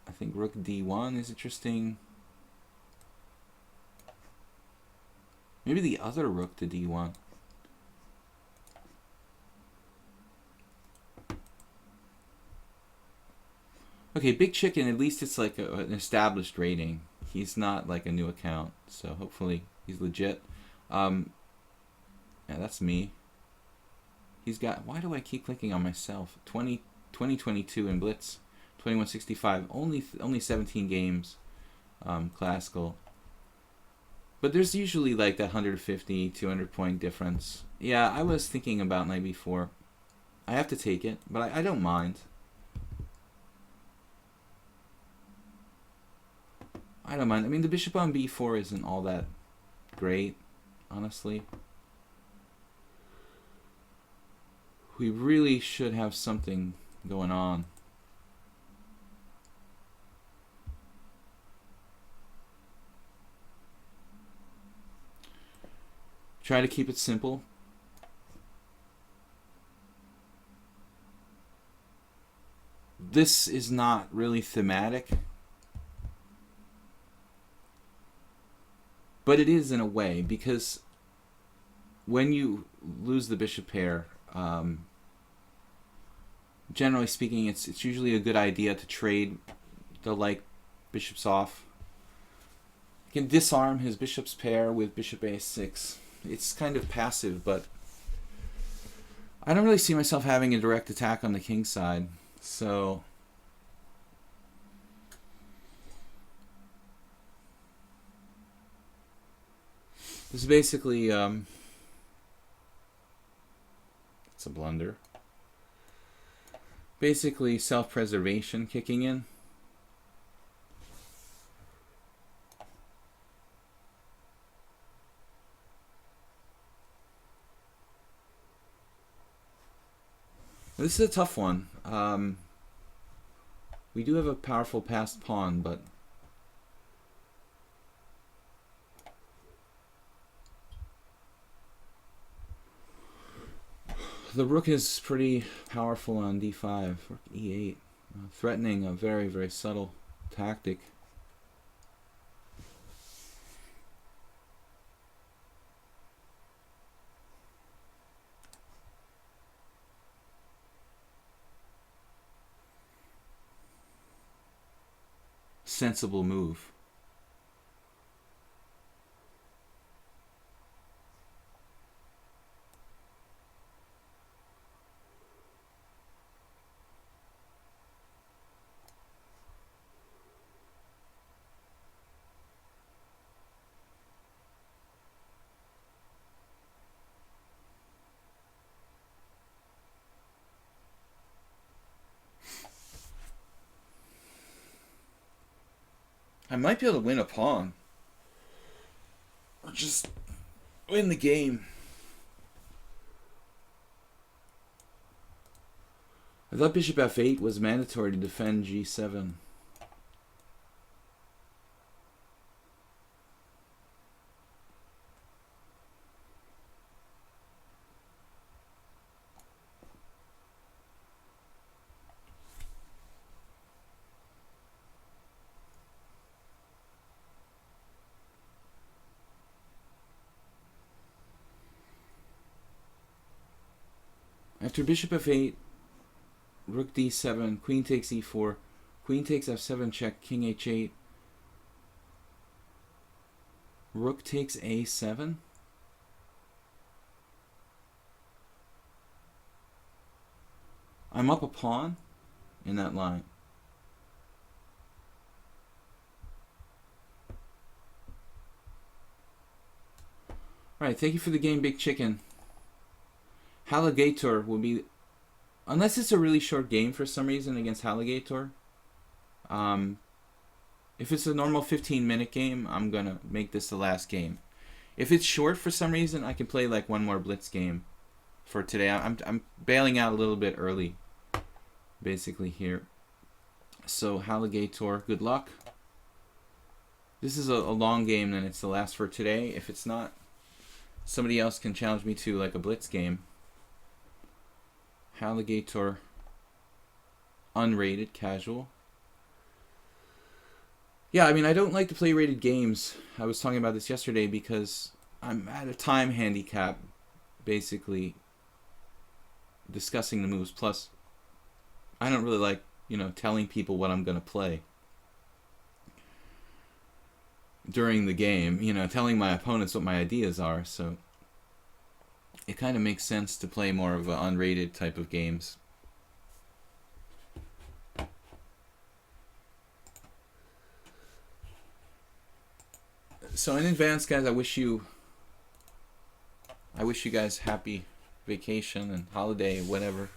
I think rook d1 is interesting. Maybe the other rook to d1. Okay, Big Chicken, at least it's like an established rating. He's not like a new account, so hopefully he's legit. Yeah, that's me. He's got, why do I keep clicking on myself? 2022 in Blitz, 2165, only 17 games, classical. But there's usually like that 150, 200 point difference. Yeah, I was thinking about knight b4. I have to take it, but I don't mind. I don't mind. I mean, the bishop on b4 isn't all that great, honestly. We really should have something going on. Try to keep it simple. This is not really thematic, but it is in a way, because when you lose the bishop pair, generally speaking, it's usually a good idea to trade the like bishops off. You can disarm his bishop's pair with bishop a6. It's kind of passive, but I don't really see myself having a direct attack on the king side. So this is basically it's a blunder. Basically self-preservation kicking in. This is a tough one. We do have a powerful passed pawn, but the rook is pretty powerful on d5. Rook e8, threatening a very, very subtle tactic. Sensible move. I might be able to win a pawn. Or just win the game. I thought bishop f8 was mandatory to defend g7. After bishop f8, rook d7, queen takes e4, queen takes f7 check, king h8, rook takes a7. I'm up a pawn in that line. Alright, thank you for the game, Big Chicken. Halligator will be, unless it's a really short game for some reason against Halligator. If it's a normal 15-minute game, I'm going to make this the last game. If it's short for some reason, I can play like one more blitz game for today. I'm bailing out a little bit early, basically here. So Halligator, good luck. This is a long game, then it's the last for today. If it's not, somebody else can challenge me to like a blitz game. Halligator, unrated, casual. Yeah, I mean, I don't like to play rated games. I was talking about this yesterday because I'm at a time handicap, basically, discussing the moves. Plus, I don't really like, telling people what I'm going to play during the game, telling my opponents what my ideas are. So it kind of makes sense to play more of an unrated type of games. So in advance, guys, I wish you guys happy vacation and holiday, whatever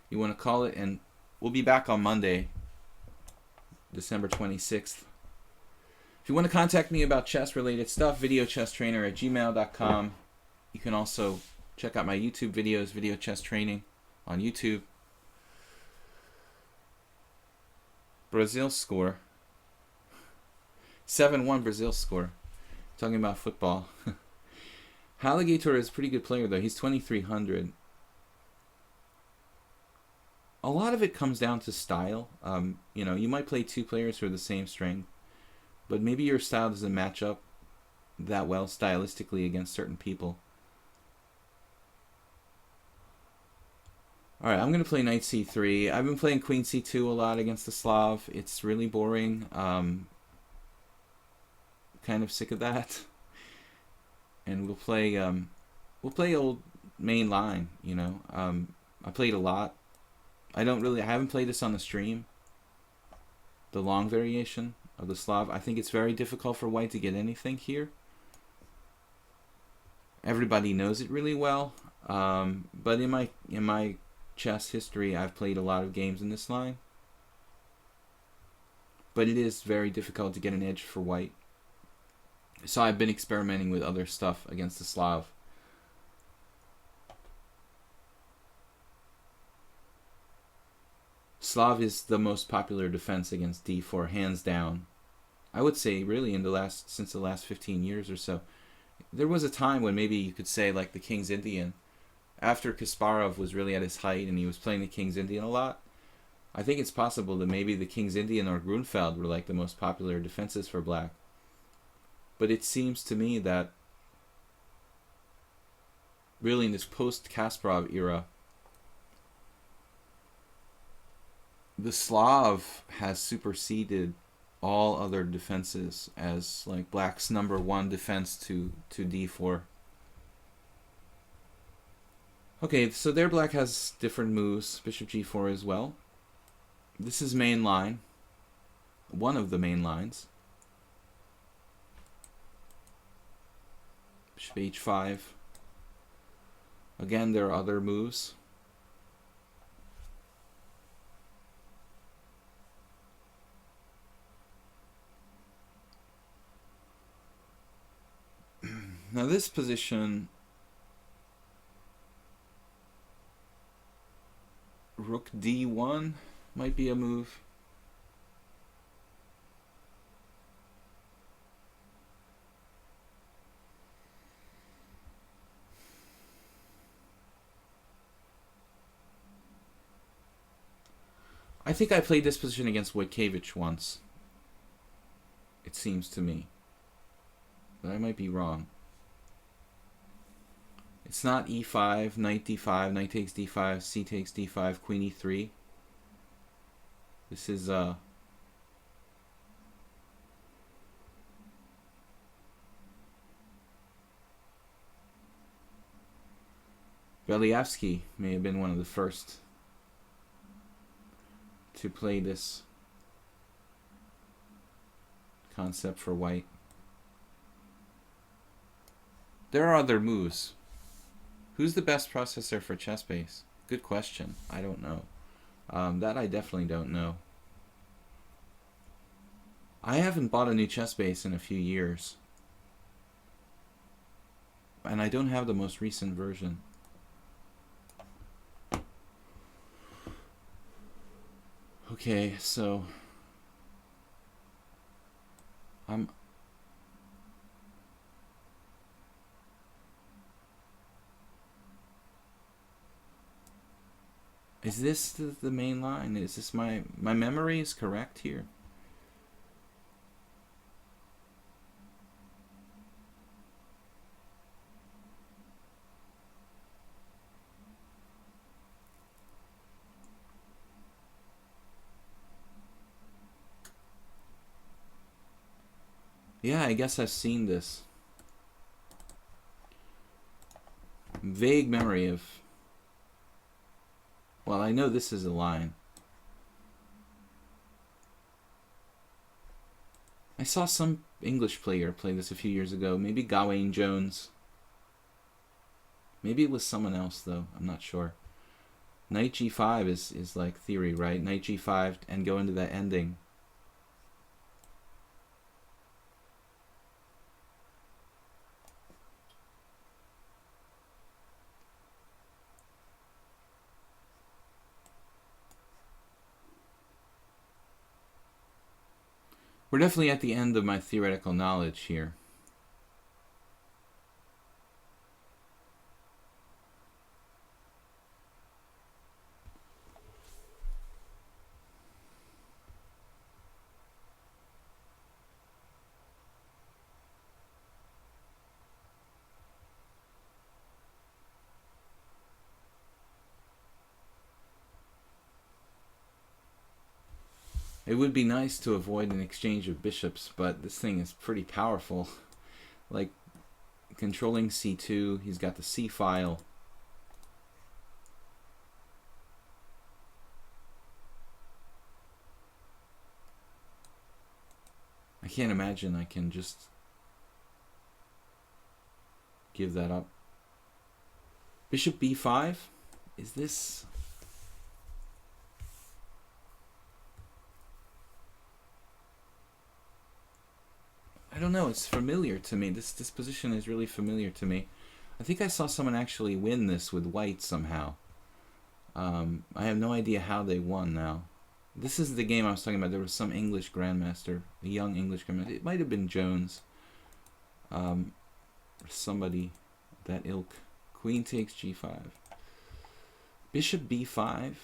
you want to call it, and we'll be back on Monday, December 26th. If you want to contact me about chess-related stuff, videochesstrainer@gmail.com. You can also check out my YouTube videos, Video Chess Training, on YouTube. Brazil score. 7-1 Brazil score. Talking about football. Halligator is a pretty good player, though. He's 2,300. A lot of it comes down to style. You might play two players who are the same strength, but maybe your style doesn't match up that well stylistically against certain people. Alright, I'm going to play knight c3. I've been playing queen c2 a lot against the Slav. It's really boring. Kind of sick of that. And we'll play old main line, I played a lot. I haven't played this on the stream. The long variation of the Slav. I think it's very difficult for white to get anything here. Everybody knows it really well. But in my chess history, I've played a lot of games in this line. But it is very difficult to get an edge for white. So I've been experimenting with other stuff against the Slav. Slav is the most popular defense against d4, hands down. I would say really since the last 15 years or so. There was a time when maybe you could say like the King's Indian. After Kasparov was really at his height and he was playing the King's Indian a lot, I think it's possible that maybe the King's Indian or Grunfeld were like the most popular defenses for black. But it seems to me that really in this post-Kasparov era, the Slav has superseded all other defenses as like black's #1 defense to d4. Okay, so there black has different moves, bishop g4 as well. This is main line, one of the main lines. Bishop h5. Again, there are other moves. Now this position, rook d1 might be a move. I think I played this position against Wojtkiewicz once. It seems to me. But I might be wrong. It's not e5, knight d5, knight takes d5, c takes d5, queen e3. This is Beliavsky may have been one of the first to play this concept for white. There are other moves. Who's the best processor for chess base? Good question. I don't know. That I definitely don't know. I haven't bought a new chess base in a few years. And I don't have the most recent version. Okay, so is this the main line? Is this my memory is correct here? Yeah, I guess I've seen this. Vague memory of... Well, I know this is a line. I saw some English player play this a few years ago. Maybe Gawain Jones. Maybe it was someone else, though. I'm not sure. Knight g5 is like theory, right? Knight g5 and go into that ending. We're definitely at the end of my theoretical knowledge here. It would be nice to avoid an exchange of bishops, but this thing is pretty powerful. Like, controlling c2, he's got the c file. I can't imagine I can just give that up. Bishop b5? Is this... I don't know, it's familiar to me. This position is really familiar to me. I think I saw someone actually win this with white somehow. I have no idea how they won now. This is the game I was talking about. There was some English grandmaster, a young English grandmaster. It might have been Jones. Or somebody that ilk. Queen takes g5. Bishop b5.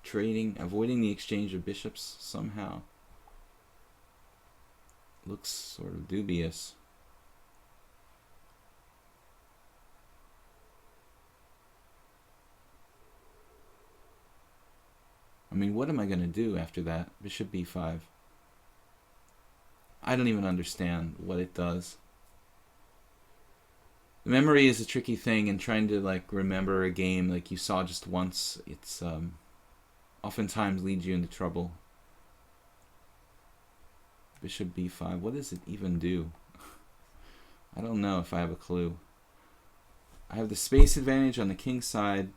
Trading, avoiding the exchange of bishops somehow. Looks sort of dubious. I mean, what am I going to do after that? Bishop b5. I don't even understand what it does. The memory is a tricky thing, and trying to like remember a game like you saw just once, it's oftentimes leads you into trouble. Bishop b5. What does it even do? I don't know if I have a clue. I have the space advantage on the king's side.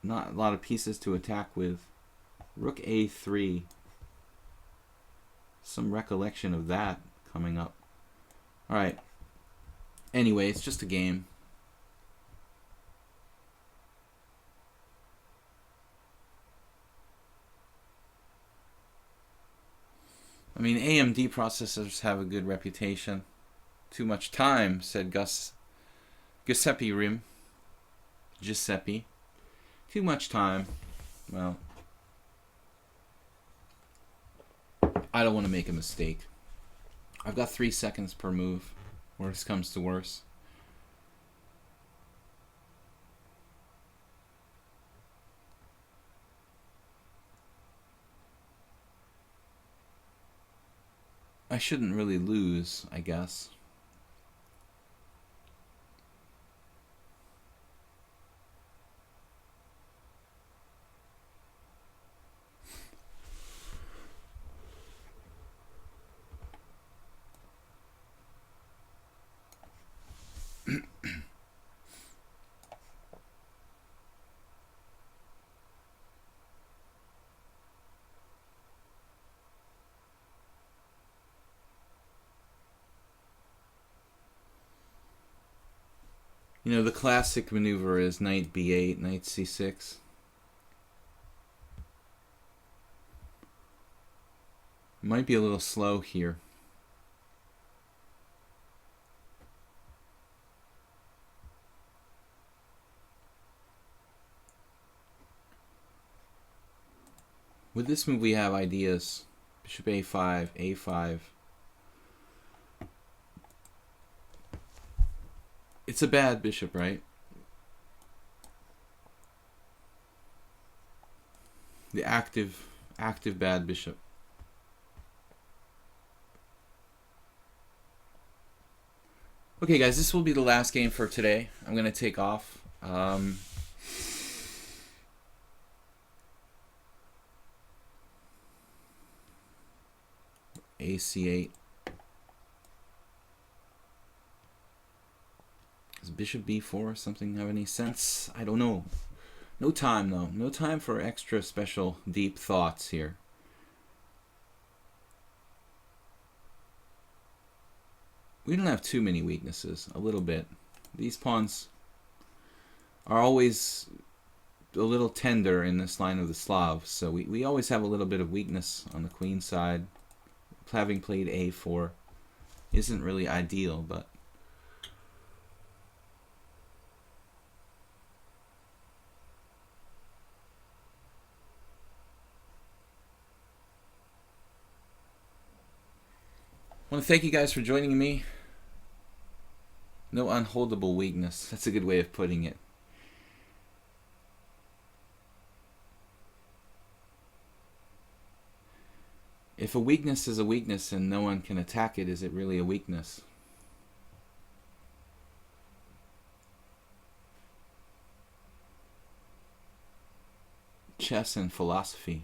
Not a lot of pieces to attack with. Rook a3. Some recollection of that coming up. Alright. Anyway, it's just a game. I mean, AMD processors have a good reputation. Too much time, said Giuseppe Rim. Giuseppe. Too much time. Well, I don't want to make a mistake. I've got 3 seconds per move. Worst comes to worst. I shouldn't really lose, I guess. You know, the classic maneuver is knight b8, knight c6. Might be a little slow here. With this move we have ideas. Bishop a5, a5. It's a bad bishop, right? The active bad bishop. Okay, guys, this will be the last game for today. I'm going to take off. AC8. Does bishop b4 something have any sense? I don't know. No time, though. No time for extra special deep thoughts here. We don't have too many weaknesses. A little bit. These pawns are always a little tender in this line of the Slavs, so we always have a little bit of weakness on the queen side. Having played a4 isn't really ideal, but I want to thank you guys for joining me. No unholdable weakness. That's a good way of putting it. If a weakness is a weakness and no one can attack it, is it really a weakness? Chess and philosophy.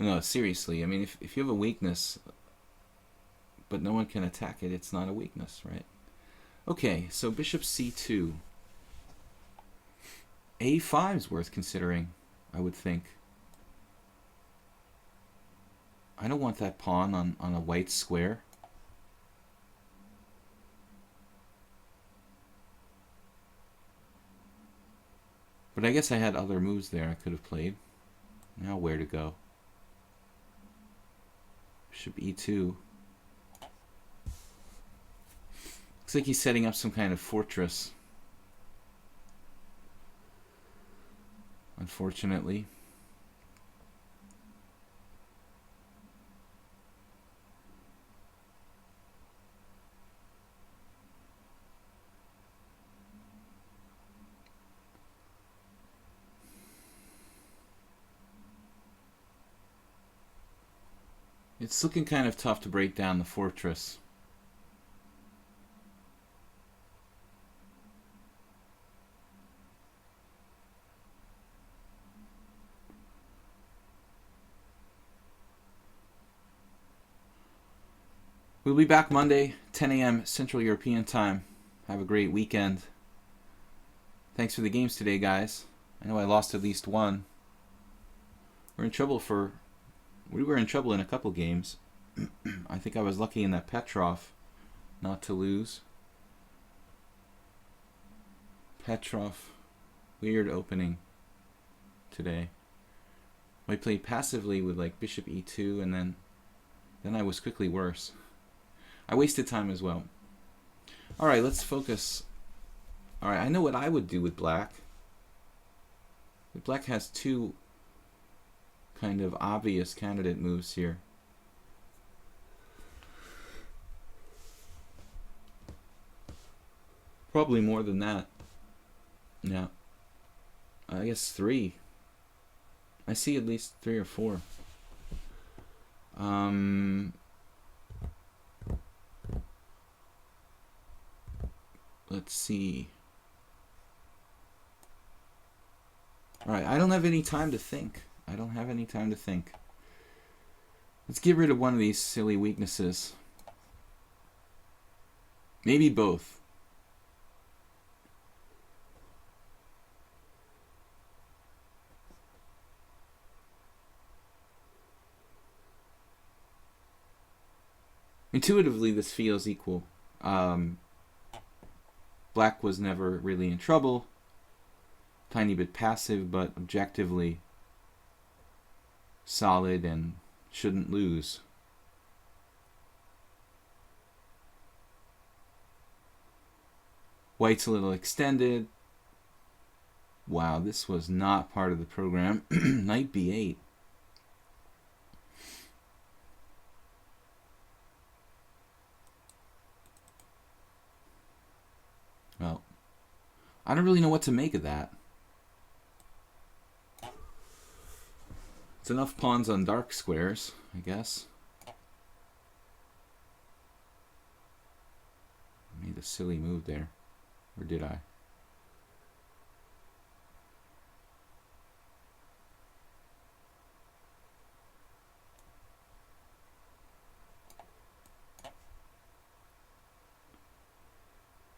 No, seriously, I mean, if you have a weakness, but no one can attack it, it's not a weakness, right? Okay, so bishop c2. a5 is worth considering, I would think. I don't want that pawn on a white square. But I guess I had other moves there I could have played. Now where to go? Bishop e2. Looks like he's setting up some kind of fortress. Unfortunately. It's looking kind of tough to break down the fortress. We'll be back Monday, 10 a.m. Central European Time. Have a great weekend. Thanks for the games today, guys. I know I lost at least one. We were in trouble in a couple games. I think I was lucky in that Petrov not to lose. Petrov, weird opening today. I played passively with like bishop e2, and then I was quickly worse. I wasted time as well. Alright, let's focus. Alright, I know what I would do with black. Black has two kind of obvious candidate moves here. Probably more than that. Yeah. I guess three. I see at least 3 or 4. Let's see. Alright, I don't have any time to think. I don't have any time to think. Let's get rid of one of these silly weaknesses. Maybe both. Intuitively, this feels equal. Black was never really in trouble. Tiny bit passive, but objectively solid and shouldn't lose. White's a little extended. Wow, this was not part of the program. Knight b8. Well, I don't really know what to make of that. It's enough pawns on dark squares, I guess. I made a silly move there. Or did I?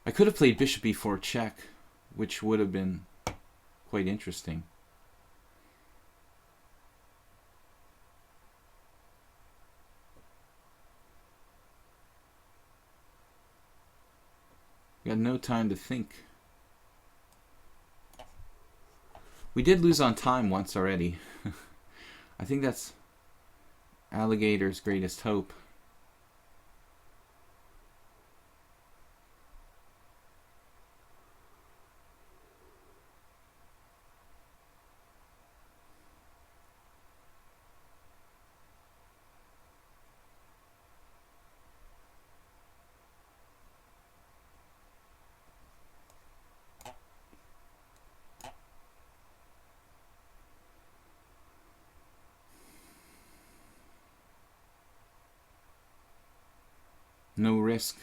I could have played bishop e4 check, which would have been quite interesting. We had no time to think. We did lose on time once already. I think that's Alligator's greatest hope. No risk.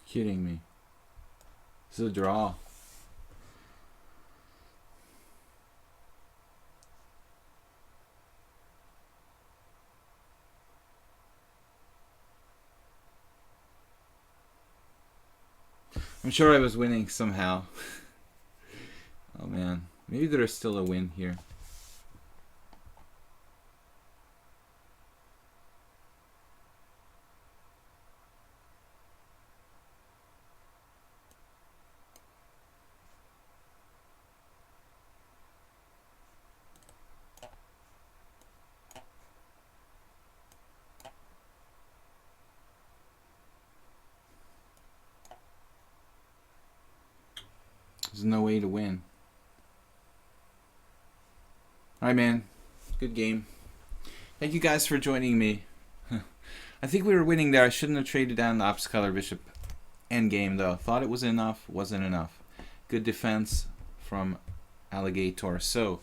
Kidding me. This is a draw. I'm sure I was winning somehow. Oh man, Maybe there's still a win here. There's no way to win. Alright, man. Good game. Thank you guys for joining me. I think we were winning there. I shouldn't have traded down the opposite color bishop endgame, though. Thought it was enough. Wasn't enough. Good defense from Alligator. So,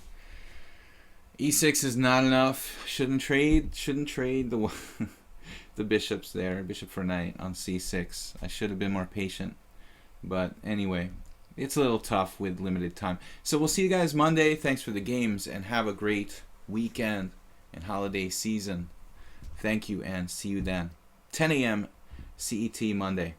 e6 is not enough. Shouldn't trade the the bishops there. Bishop for knight on c6. I should have been more patient. But anyway, it's a little tough with limited time. So we'll see you guys Monday. Thanks for the games, and have a great weekend and holiday season. Thank you, and see you then. 10 a.m. CET Monday.